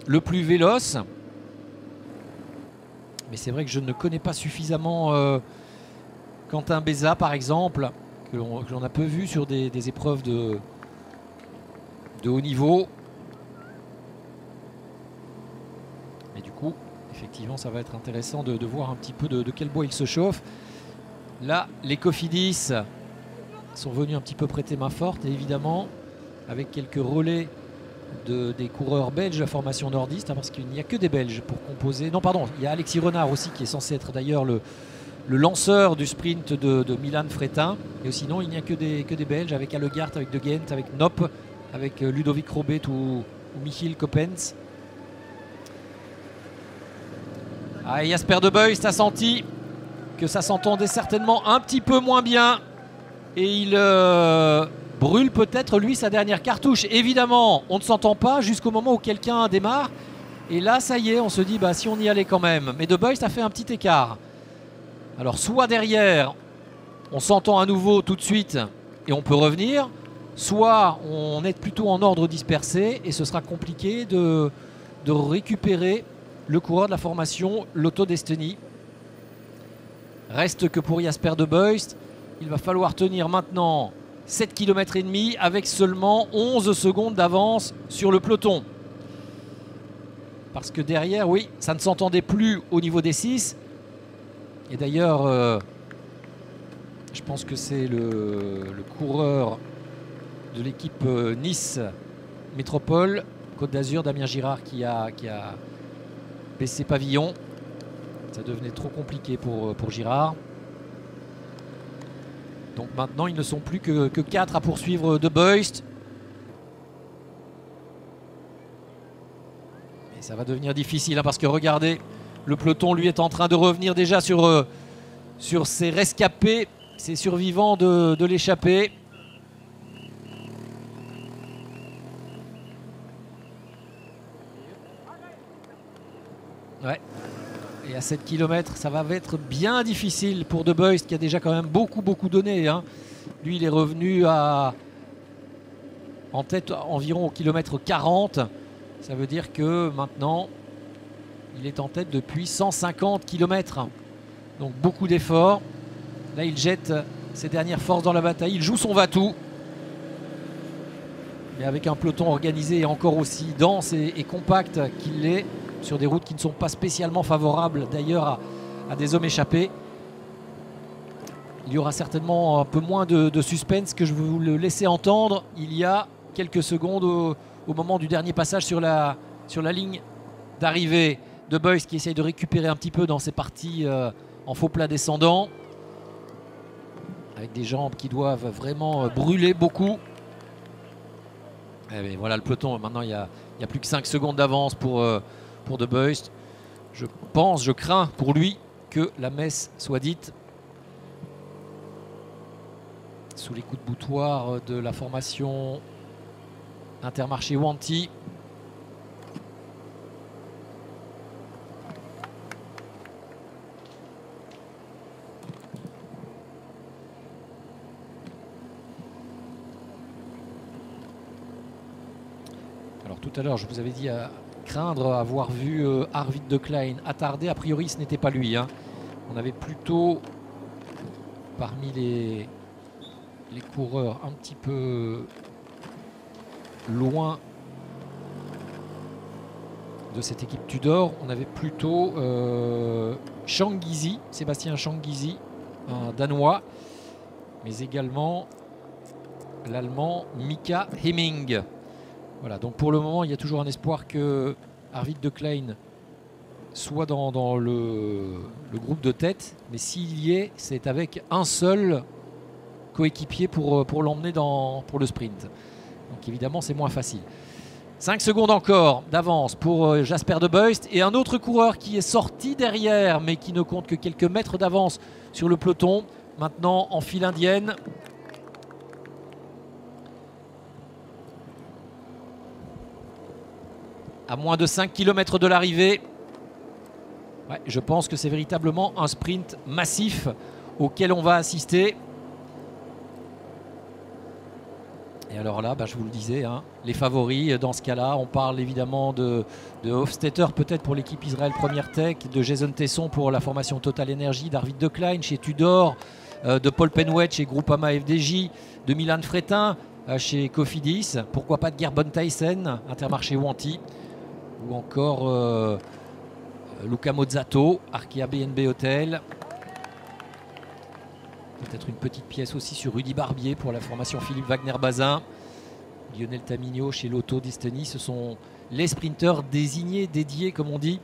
le plus véloce. Mais c'est vrai que je ne connais pas suffisamment Quentin Béza, par exemple, que l'on a peu vu sur des épreuves de haut niveau. Mais du coup, effectivement, ça va être intéressant de voir un petit peu de quel bois il se chauffe. Là, les Cofidis sont venus un petit peu prêter main forte, et évidemment, avec quelques relais des coureurs belges, la formation nordiste, hein, parce qu'il n'y a que des Belges pour composer. Non, pardon, il y a Alexis Renard aussi, qui est censé être d'ailleurs le lanceur du sprint de Milan Fretin. Et sinon, il n'y a que des Belges, avec Allegaert, avec De Gent, avec Nop, avec Ludovic Robet ou Michiel Coppens. Ah, Jasper De Beust a senti que ça s'entendait certainement un petit peu moins bien. Et il brûle peut-être, lui, sa dernière cartouche. Évidemment, on ne s'entend pas jusqu'au moment où quelqu'un démarre. Et là, ça y est, on se dit, bah, si on y allait quand même. Mais De Beust a fait un petit écart. Alors, soit derrière, on s'entend à nouveau tout de suite et on peut revenir. Soit on est plutôt en ordre dispersé et ce sera compliqué de récupérer le coureur de la formation Lotto Destiny. Reste que pour Jasper De Beust, il va falloir tenir maintenant 7 km et demi avec seulement 11 secondes d'avance sur le peloton. Parce que derrière, oui, ça ne s'entendait plus au niveau des 6. Et d'ailleurs, je pense que c'est le coureur de l'équipe Nice Métropole, Côte d'Azur, Damien Girard, qui a baissé pavillon. Ça devenait trop compliqué pour Girard. Donc maintenant, ils ne sont plus que 4 à poursuivre De Beust. Et ça va devenir difficile, hein, parce que regardez, le peloton, lui, est en train de revenir déjà sur ses rescapés, ses survivants de l'échappée. Ouais. Et à 7 km, ça va être bien difficile pour De Beust, qui a déjà quand même beaucoup donné, hein. Lui, il est revenu en tête environ au kilomètre 40. Ça veut dire que maintenant, il est en tête depuis 150 km. Donc beaucoup d'efforts. Là, il jette ses dernières forces dans la bataille. Il joue son va-tout. Mais avec un peloton organisé et encore aussi dense et compact qu'il l'est, sur des routes qui ne sont pas spécialement favorables d'ailleurs à des hommes échappés. Il y aura certainement un peu moins de suspense que je vais vous le laisser entendre. Il y a quelques secondes au moment du dernier passage sur la ligne d'arrivée. De Beust qui essaye de récupérer un petit peu dans ses parties en faux plat descendant. Avec des jambes qui doivent vraiment brûler beaucoup. Et voilà le peloton. Maintenant, il y a plus que 5 secondes d'avance pour De Beust. Je crains pour lui que la messe soit dite. Sous les coups de boutoir de la formation Intermarché Wanty. Alors tout à l'heure, je vous avais dit à craindre avoir vu Arvid De Klein attardé. A priori, ce n'était pas lui, hein. On avait plutôt, parmi les coureurs un petit peu loin de cette équipe Tudor, on avait plutôt Sébastien Changizi, un Danois, mais également l'Allemand Mika Hemming. Voilà, donc pour le moment, il y a toujours un espoir que Arvid De Klein soit dans le groupe de tête, mais s'il y est, c'est avec un seul coéquipier pour l'emmener pour le sprint. Donc évidemment, c'est moins facile. 5 secondes encore d'avance pour Jasper De Beust et un autre coureur qui est sorti derrière, mais qui ne compte que quelques mètres d'avance sur le peloton. Maintenant en file indienne. À moins de 5 km de l'arrivée. Ouais, je pense que c'est véritablement un sprint massif auquel on va assister. Et alors là, je vous le disais, hein, les favoris dans ce cas-là, on parle évidemment de Hofstetter peut-être pour l'équipe Israël Première Tech, de Jason Tesson pour la formation Total Energy, d'Arvid De Klein chez Tudor, de Paul Penwet chez Groupama FDJ, de Milan Fretin chez Cofidis, pourquoi pas de Gerben Tyson, Intermarché Wanty, ou encore Luca Mozzato, Arkea BNB Hotel. Peut-être une petite pièce aussi sur Rudy Barbier pour la formation Philippe Wagner-Bazin. Lionel Tamigno chez Lotto Destiny. Ce sont les sprinteurs désignés, dédiés comme on dit.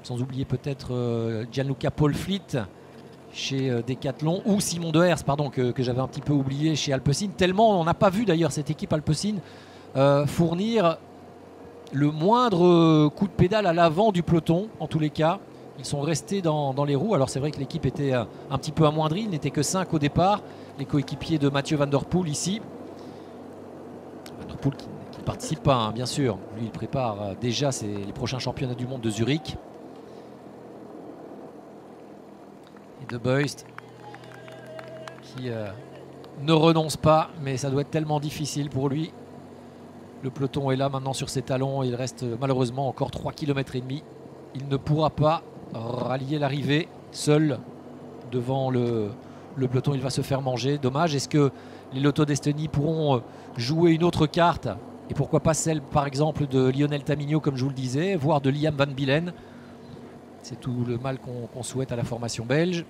Sans oublier peut-être Gianluca Paul-Fleet chez Decathlon ou Simon Dehers, pardon, que j'avais un petit peu oublié chez Alpecin. Tellement on n'a pas vu d'ailleurs cette équipe Alpecin fournir le moindre coup de pédale à l'avant du peloton en tous les cas. Ils sont restés dans les roues. Alors c'est vrai que l'équipe était un petit peu amoindrie. Il n'était que 5 au départ. Les coéquipiers de Mathieu Van Der Poel ici. Van Der Poel qui ne participe pas, hein, bien sûr. Lui, il prépare déjà les prochains championnats du monde de Zurich. Et De Beust qui ne renonce pas. Mais ça doit être tellement difficile pour lui. Le peloton est là maintenant sur ses talons. Il reste malheureusement encore 3 km et demi. Il ne pourra pas rallier l'arrivée seul devant le peloton. Il va se faire manger. Dommage. Est-ce que les Lotto Destiny pourront jouer une autre carte? Et pourquoi pas celle par exemple de Lionel Tamigno comme je vous le disais, voire de Liam Van Bielen. C'est tout le mal qu'on souhaite à la formation belge.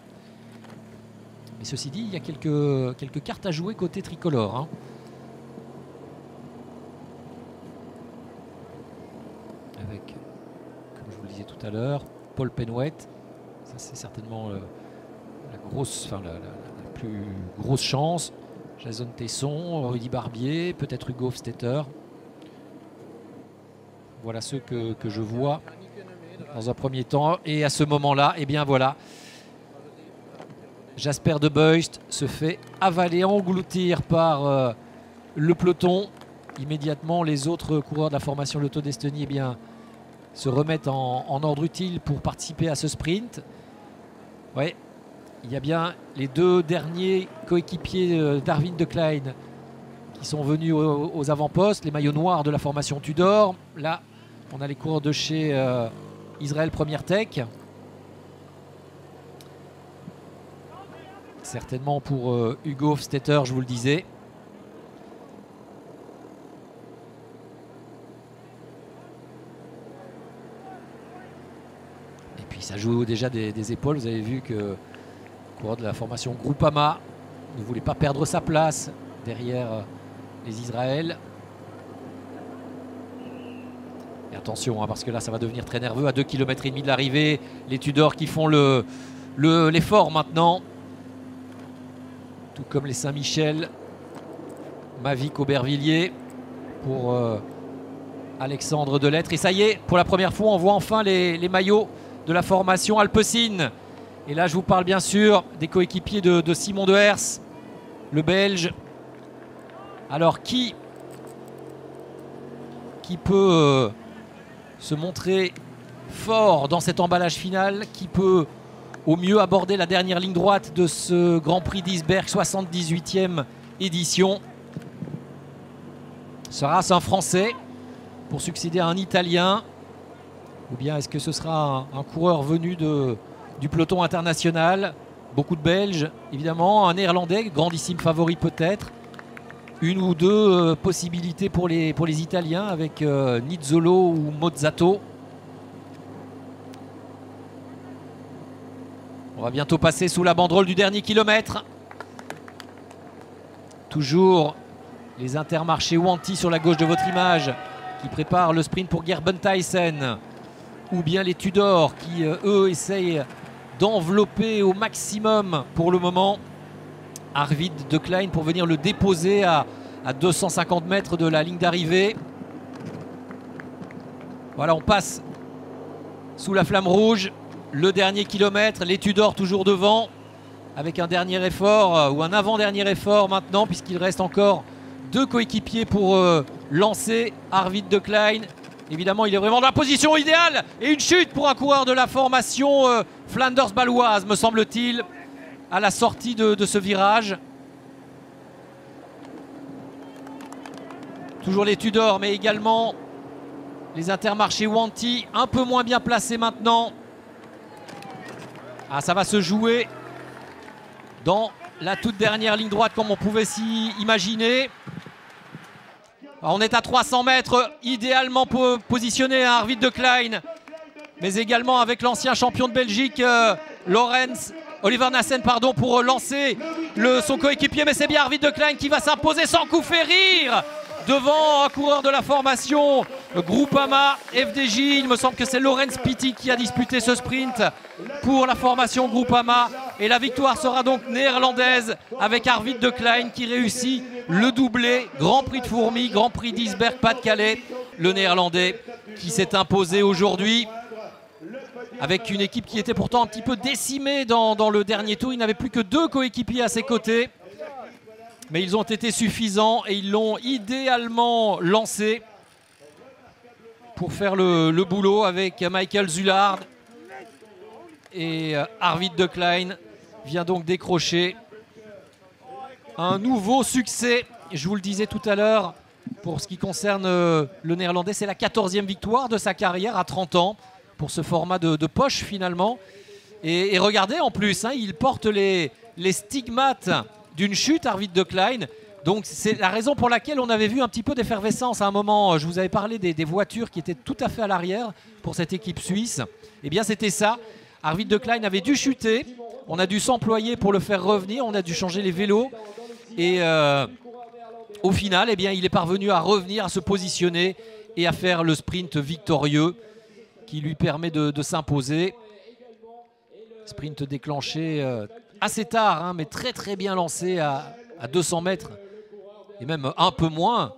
Mais ceci dit, il y a quelques cartes à jouer côté tricolore, hein. Avec, comme je vous le disais tout à l'heure, Paul Penwet. Ça c'est certainement la plus grosse chance. Jason Tesson, Rudy Barbier, peut-être Hugo Hofstetter. Voilà ceux que je vois dans un premier temps. Et à ce moment-là, eh bien voilà, Jasper De Beust se fait avaler, engloutir par le peloton. Immédiatement, les autres coureurs de la formation Lotto Destiny eh bien, se remettent en ordre utile pour participer à ce sprint. Ouais, il y a bien les deux derniers coéquipiers d'Arvid De Klein qui sont venus aux avant-postes, les maillots noirs de la formation Tudor. Là, on a les coureurs de chez Israël Première Tech. Certainement pour Hugo Hofstetter, je vous le disais. Et puis ça joue déjà des épaules. Vous avez vu que le coureur de la formation Groupama ne voulait pas perdre sa place derrière les Israël. Et attention, hein, parce que là ça va devenir très nerveux. À 2,5 km de l'arrivée, les Tudors qui font l'effort maintenant. Tout comme les Saint-Michel, Mavic Aubervilliers pour Alexandre Delettre. Et ça y est, pour la première fois, on voit enfin les maillots de la formation Alpecin. Et là, je vous parle bien sûr des coéquipiers de Simon Dehers, le Belge. Alors, qui peut se montrer fort dans cet emballage final? Qui peut au mieux aborder la dernière ligne droite de ce Grand Prix d'Isberg, 78e édition? Sera-ce un Français pour succéder à un Italien? Ou bien est-ce que ce sera un coureur venu du peloton international? Beaucoup de Belges, évidemment. Un Néerlandais, grandissime favori peut-être. Une ou deux possibilités pour les Italiens avec Nizzolo ou Mozzato. On va bientôt passer sous la banderole du dernier kilomètre. Toujours les Intermarchés Wanty sur la gauche de votre image qui préparent le sprint pour Gerben Tyson. Ou bien les Tudor qui, eux, essayent d'envelopper au maximum pour le moment Arvid De Klein pour venir le déposer à 250 mètres de la ligne d'arrivée. Voilà, on passe sous la flamme rouge. Le dernier kilomètre, les Tudor toujours devant avec un dernier effort ou un avant-dernier effort maintenant puisqu'il reste encore deux coéquipiers pour lancer Arvid De Klein. Évidemment, il est vraiment dans la position idéale et une chute pour un coureur de la formation Flanders baloise, me semble-t-il, à la sortie de ce virage. Toujours les Tudor, mais également les Intermarché Wanty, un peu moins bien placés maintenant. Ah, ça va se jouer dans la toute dernière ligne droite comme on pouvait s'y imaginer. Alors, on est à 300 mètres, idéalement positionné à Arvid de Klein, mais également avec l'ancien champion de Belgique, Oliver Nassen, pardon, pour lancer son coéquipier. Mais c'est bien Arvid de Klein qui va s'imposer sans coup férir devant un coureur de la formation Groupama FDJ. Il me semble que c'est Laurens Pitty qui a disputé ce sprint pour la formation Groupama. Et la victoire sera donc néerlandaise avec Arvid de Klein qui réussit le doublé Grand Prix de Fourmies, Grand Prix d'Isberg Pas-de-Calais. Le néerlandais qui s'est imposé aujourd'hui avec une équipe qui était pourtant un petit peu décimée dans le dernier tour. Il n'avait plus que 2 coéquipiers à ses côtés. Mais ils ont été suffisants et ils l'ont idéalement lancé pour faire le boulot avec Michael Zullard. Et Arvid de Klein vient donc décrocher un nouveau succès. Je vous le disais tout à l'heure, pour ce qui concerne le néerlandais, c'est la 14e victoire de sa carrière à 30 ans pour ce format de poche finalement. Et regardez en plus, hein, il porte les stigmates d'une chute, Arvid de Klein. Donc c'est la raison pour laquelle on avait vu un petit peu d'effervescence à un moment. Je vous avais parlé des voitures qui étaient tout à fait à l'arrière pour cette équipe suisse. Eh bien c'était ça. Arvid de Klein avait dû chuter. On a dû s'employer pour le faire revenir. On a dû changer les vélos. Et au final, eh bien, il est parvenu à revenir, à se positionner et à faire le sprint victorieux qui lui permet de s'imposer. Sprint déclenché assez tard, hein, mais très très bien lancé à 200 mètres et même un peu moins.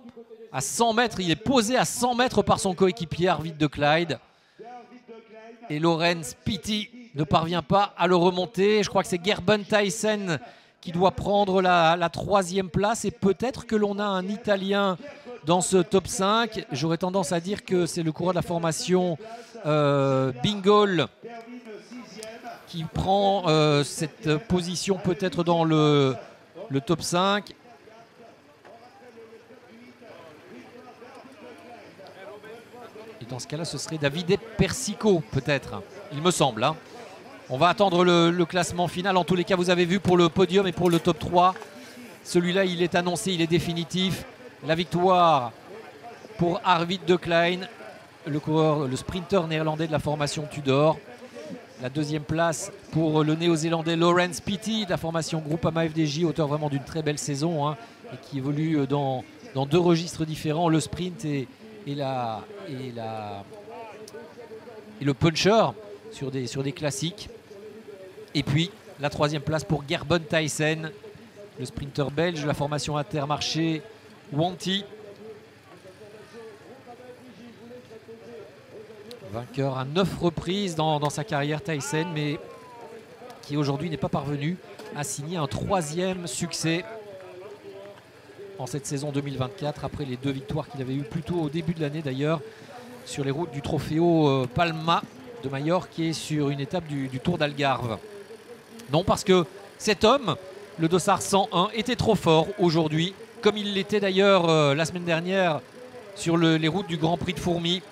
À 100 mètres, il est posé à 100 mètres par son coéquipier Arvid de Klein. Et Laurens Pitty ne parvient pas à le remonter. Je crois que c'est Gerben Thijssen qui doit prendre la 3e place. Et peut-être que l'on a un Italien dans ce top 5. J'aurais tendance à dire que c'est le coureur de la formation Bingol qui prend cette position peut-être dans le top 5. Et dans ce cas-là, ce serait Davide Persico, peut-être, il me semble. Hein. On va attendre le classement final. En tous les cas, vous avez vu pour le podium et pour le top 3. Celui-là, il est annoncé, il est définitif. La victoire pour Arvid de Klein, le sprinter néerlandais de la formation Tudor. La 2e place pour le néo-zélandais Laurens Pitty de la formation Groupama FDJ, auteur vraiment d'une très belle saison, hein, et qui évolue dans 2 registres différents, le sprint et le puncher sur des classiques. Et puis la 3e place pour Gerben Thijssen, le sprinter belge de la formation Intermarché Wanty. Vainqueur à 9 reprises dans sa carrière, Thijssen, mais qui aujourd'hui n'est pas parvenu à signer un 3e succès en cette saison 2024, après les 2 victoires qu'il avait eues plus tôt au début de l'année d'ailleurs, sur les routes du Trofeo Palma de Majorque, qui est sur une étape du Tour d'Algarve. Non, parce que cet homme, le dossard 101, était trop fort aujourd'hui, comme il l'était d'ailleurs la semaine dernière sur les routes du Grand Prix de Fourmies.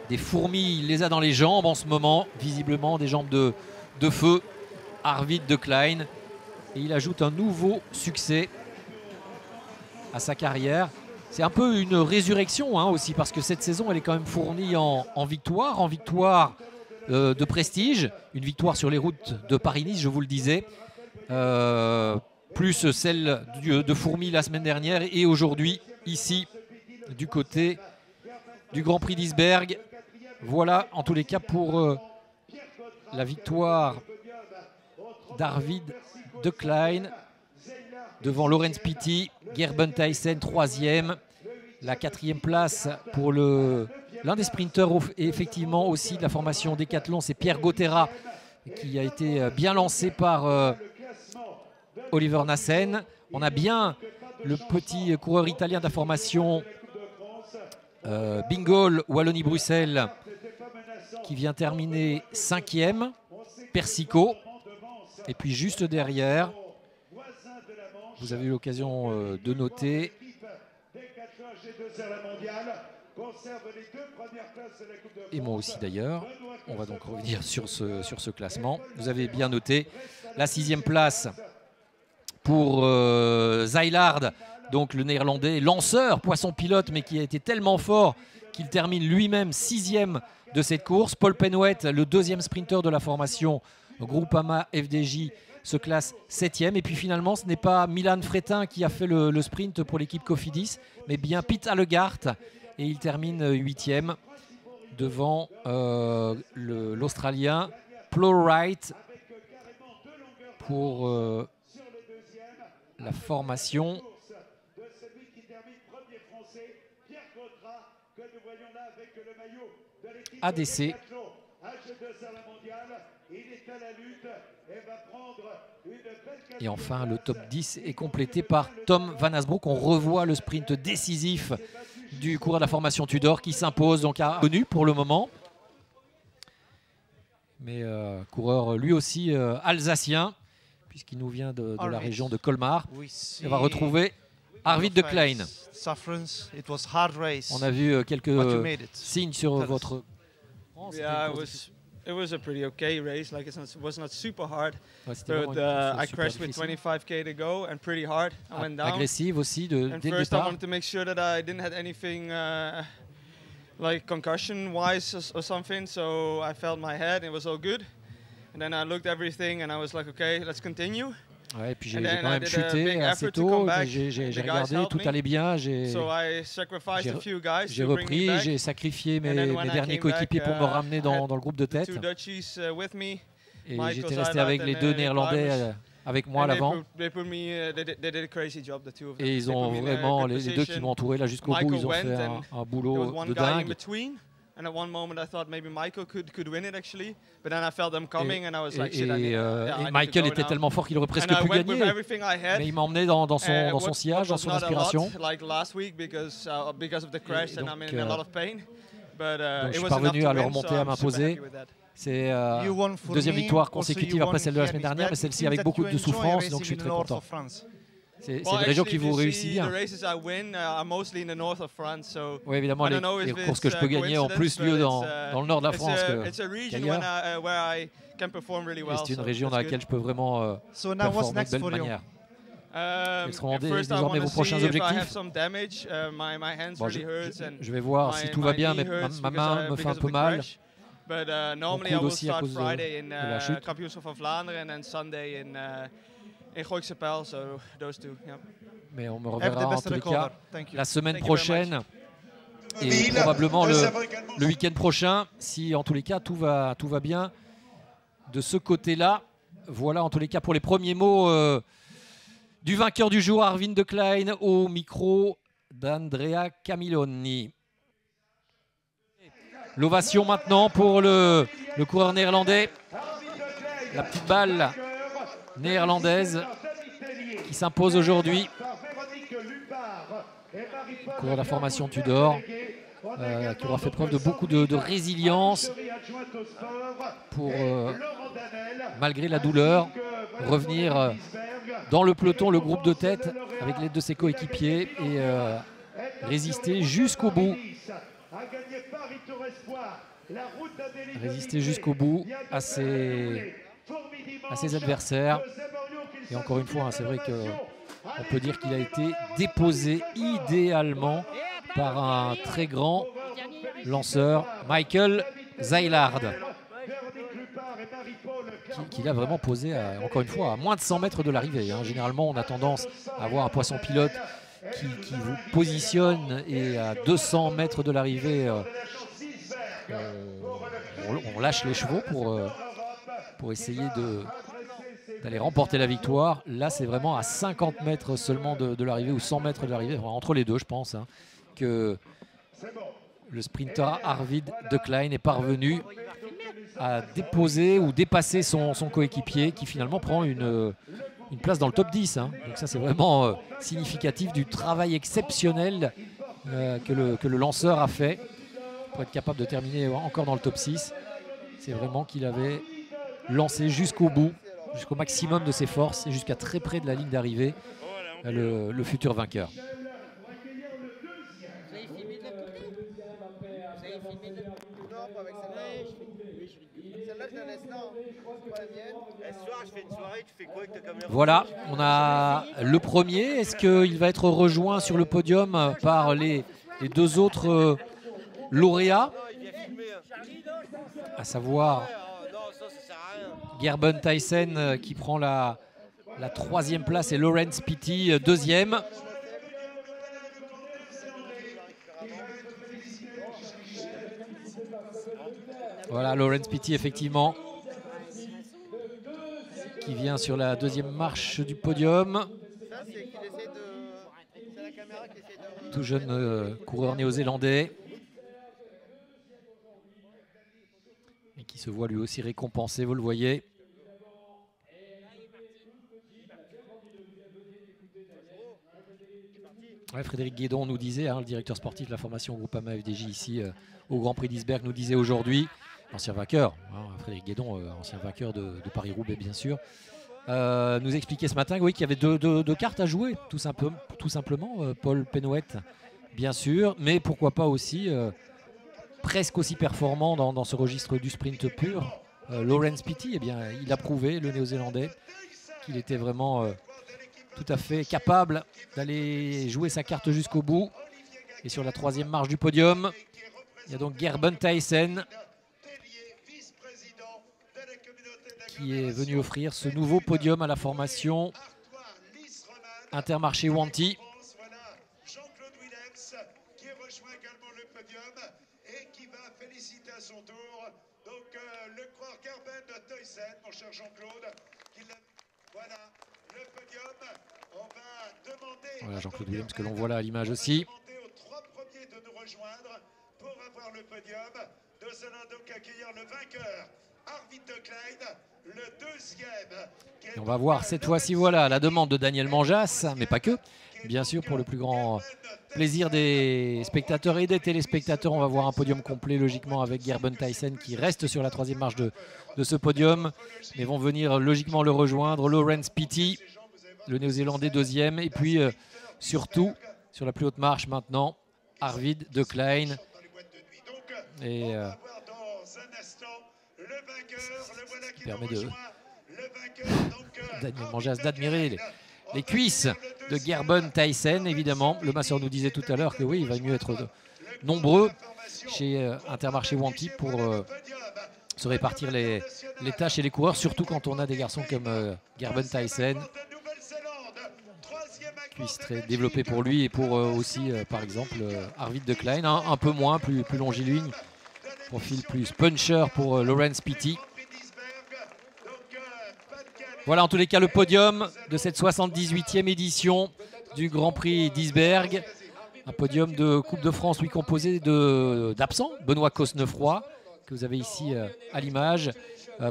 Des fourmis, il les a dans les jambes en ce moment, visiblement des jambes de feu, Arvid de Klein. Et il ajoute un nouveau succès à sa carrière. C'est un peu une résurrection hein, aussi, parce que cette saison, elle est quand même fournie en victoire de prestige. Une victoire sur les routes de Paris-Nice, je vous le disais. Plus celle de Fourmies la semaine dernière et aujourd'hui, ici, du côté du Grand Prix d'Isberg. Voilà, en tous les cas, pour la victoire d'Arvid de Klein devant Laurens Pitty, Gerben Thijssen 3e. La 4e place pour l'un des sprinteurs effectivement aussi de la formation Décathlon, c'est Pierre Gauthierat, qui a été bien lancé par Oliver Nassen. On a bien le petit coureur italien de la formation Bingol Wallonie-Bruxelles qui vient terminer 5e, Persico. Et puis juste derrière, vous avez eu l'occasion de noter Et moi aussi d'ailleurs. On va donc revenir sur ce classement. Vous avez bien noté la 6e place pour Zeilhard, donc le néerlandais, lanceur, poisson pilote, mais qui a été tellement fort qu'il termine lui-même 6e de cette course. Paul Penwet, le 2e sprinter de la formation Groupama FDJ, se classe 7e. Et puis finalement, ce n'est pas Milan Fretin qui a fait le sprint pour l'équipe Cofidis, mais bien Pete Allegart. Et il termine 8e devant l'Australien Plowright pour la formation ADC. Et enfin, le top 10 est complété par Tom Van Asbroek. On revoit le sprint décisif du coureur de la formation Tudor qui s'impose, donc à connu pour le moment. Mais coureur lui aussi alsacien, puisqu'il nous vient de la région de Colmar. On va retrouver Arvid de Klein. On a vu quelques signes sur votre... It was a pretty okay race. Like it was not super hard, but I crashed with 25k to go and pretty hard. I went down. Agressive aussi dès le first départ. I wanted to make sure that I didn't have anything like concussion-wise or something. So I felt my head and it was all good. And then I looked everything and I was like, okay, let's continue. Ouais, et puis j'ai quand même chuté assez tôt, mais j'ai regardé, tout allait bien, j'ai repris, j'ai sacrifié mes derniers coéquipiers pour me ramener dans le groupe de tête. Et j'étais resté avec les 2 Néerlandais avec moi à l'avant. Et ils ont vraiment, les 2 qui m'ont entouré là jusqu'au bout, ils ont fait un boulot de dingue. And at one moment I thought maybe Michael could win it actually, but then I felt them coming and I was like, shit, et Michael était tellement fort qu'il aurait presque pu gagner, mais il m'a emmené dans son sillage, dans son inspiration. Like last week because of the crash and I'm in a lot of pain. But je suis parvenu à le remonter, à m'imposer. C'est deuxième victoire consécutive après celle de la semaine dernière, mais celle-ci avec beaucoup de souffrance, donc je suis très content. C'est une région qui vous réussit bien. Oui, évidemment, les courses que je peux gagner ont plus lieu dans le nord de la France qu'ailleurs. C'est une région dans laquelle je peux vraiment performer de belle manière. Quels seront désormais vos prochains objectifs? Bon, je vais voir si tout va bien, mais ma main me fait un peu mal. Mon coude aussi à cause de la chute. Mais on me reverra en tous les cas la semaine prochaine et probablement le week-end prochain, si en tous les cas tout va bien de ce côté-là. Voilà en tous les cas pour les premiers mots du vainqueur du jour, Arvid de Klein, au micro d'Andrea Camilloni. L'ovation maintenant pour le coureur néerlandais. La petite balle néerlandaise qui s'impose aujourd'hui. Coureur de la formation Tudor, qui aura fait preuve de beaucoup de résilience pour, malgré la douleur, revenir dans le peloton, le groupe de tête, avec l'aide de ses coéquipiers et résister jusqu'au bout. Résister jusqu'au bout à ses adversaires. Et encore une fois, c'est vrai qu'on peut dire qu'il a été déposé idéalement par un très grand lanceur, Michael Zeilhard, qui l'a vraiment posé, encore une fois, à moins de 100 mètres de l'arrivée. Généralement, on a tendance à avoir un poisson pilote qui vous positionne et à 200 mètres de l'arrivée, on lâche les chevaux pour essayer d'aller remporter la victoire. Là, c'est vraiment à 50 mètres seulement de l'arrivée ou 100 mètres de l'arrivée, entre les deux, je pense, que le sprinter Arvid de Klein est parvenu à déposer ou dépasser son coéquipier qui finalement prend une place dans le top 10. Donc ça, c'est vraiment significatif du travail exceptionnel que le lanceur a fait pour être capable de terminer encore dans le top 6. C'est vraiment qu'il avait lancé jusqu'au bout, jusqu'au maximum de ses forces et jusqu'à très près de la ligne d'arrivée le futur vainqueur. Voilà, on a le premier. Est-ce qu'il va être rejoint sur le podium par les deux autres lauréats, à savoir Gerben Thijssen qui prend la 3e place et Laurens Pitty 2e. Voilà, Laurens Pitty effectivement qui vient sur la 2e marche du podium. Tout jeune coureur néo-zélandais et qui se voit lui aussi récompensé, vous le voyez. Ouais, Frédéric Guédon nous disait, le directeur sportif de la formation Groupama FDJ ici au Grand Prix d'Isberg, nous disait aujourd'hui, ancien vainqueur, Frédéric Guédon, ancien vainqueur de Paris-Roubaix bien sûr, nous expliquait ce matin oui, qu'il y avait deux cartes à jouer, tout simplement. Paul Penouette, bien sûr, mais pourquoi pas aussi, presque aussi performant dans ce registre du sprint pur, Laurens Pitty. Eh bien, il a prouvé, le néo-zélandais, qu'il était vraiment tout à fait capable d'aller jouer sa carte jusqu'au bout. Et sur la 3e marche du podium, il y a donc Gerben Thijssen qui est venu offrir ce nouveau podium à la formation Intermarché Wanty. Jean-Claude Willems qui rejoint également le podium et qui va féliciter à son tour donc le coureur Gerben Thijssen, mon cher Jean-Claude. Voilà le podium. On va demander. Voilà Jean-Claude Willems que l'on voit là à l'image aussi. Aux 3 premiers de nous rejoindre pour avoir le podium. Nous allons donc accueillir le vainqueur, Arvid de Klein, le 2e. Et on va voir cette fois-ci, voilà, la demande de Daniel Manjas, mais pas que. Bien sûr, pour le plus grand plaisir des spectateurs et des téléspectateurs, on va voir un podium complet, logiquement, avec Gerben Thijssen qui reste sur la 3e marche de ce podium. Mais vont venir logiquement le rejoindre Laurens Pitty, le néo-zélandais 2e. Et puis, surtout, sur la plus haute marche maintenant, Arvid de Klein. Et ce qui permet de Daniel Manjas d'admirer les cuisses de Gerben Thijssen, évidemment. Le masseur nous disait tout à l'heure que oui, il va mieux être nombreux chez Intermarché Wanty pour se répartir les tâches et les coureurs, surtout quand on a des garçons comme Gerben Thijssen. Cuisses très développées pour lui et pour aussi, par exemple, Arvid de Klein. Un peu moins, plus longiligne. Profil plus puncher pour Laurens Pitty. Voilà en tous les cas le podium de cette 78e édition du Grand Prix d'Isberg. Un podium de Coupe de France, oui, composé d'absents. Benoît Cosnefroy, que vous avez ici à l'image.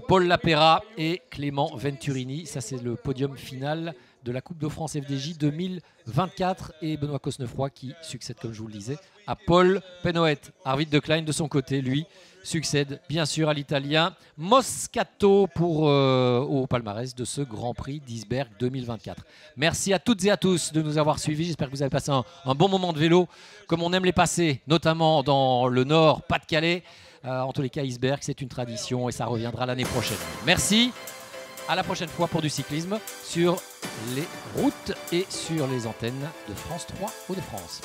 Paul Lapera et Clément Venturini. Ça, c'est le podium final de la Coupe de France FDJ 2024. Et Benoît Cosnefroy qui succède, comme je vous le disais, à Paul Penouette. Arvid de Klein, de son côté, lui, succède bien sûr à l'Italien Moscato au palmarès de ce Grand Prix d'Isberg 2024. Merci à toutes et à tous de nous avoir suivis. J'espère que vous avez passé un bon moment de vélo, comme on aime les passer, notamment dans le Nord, Pas-de-Calais. En tous les cas, Isberg, c'est une tradition et ça reviendra l'année prochaine. Merci, à la prochaine fois pour du cyclisme sur les routes et sur les antennes de France 3 Hauts-de-France.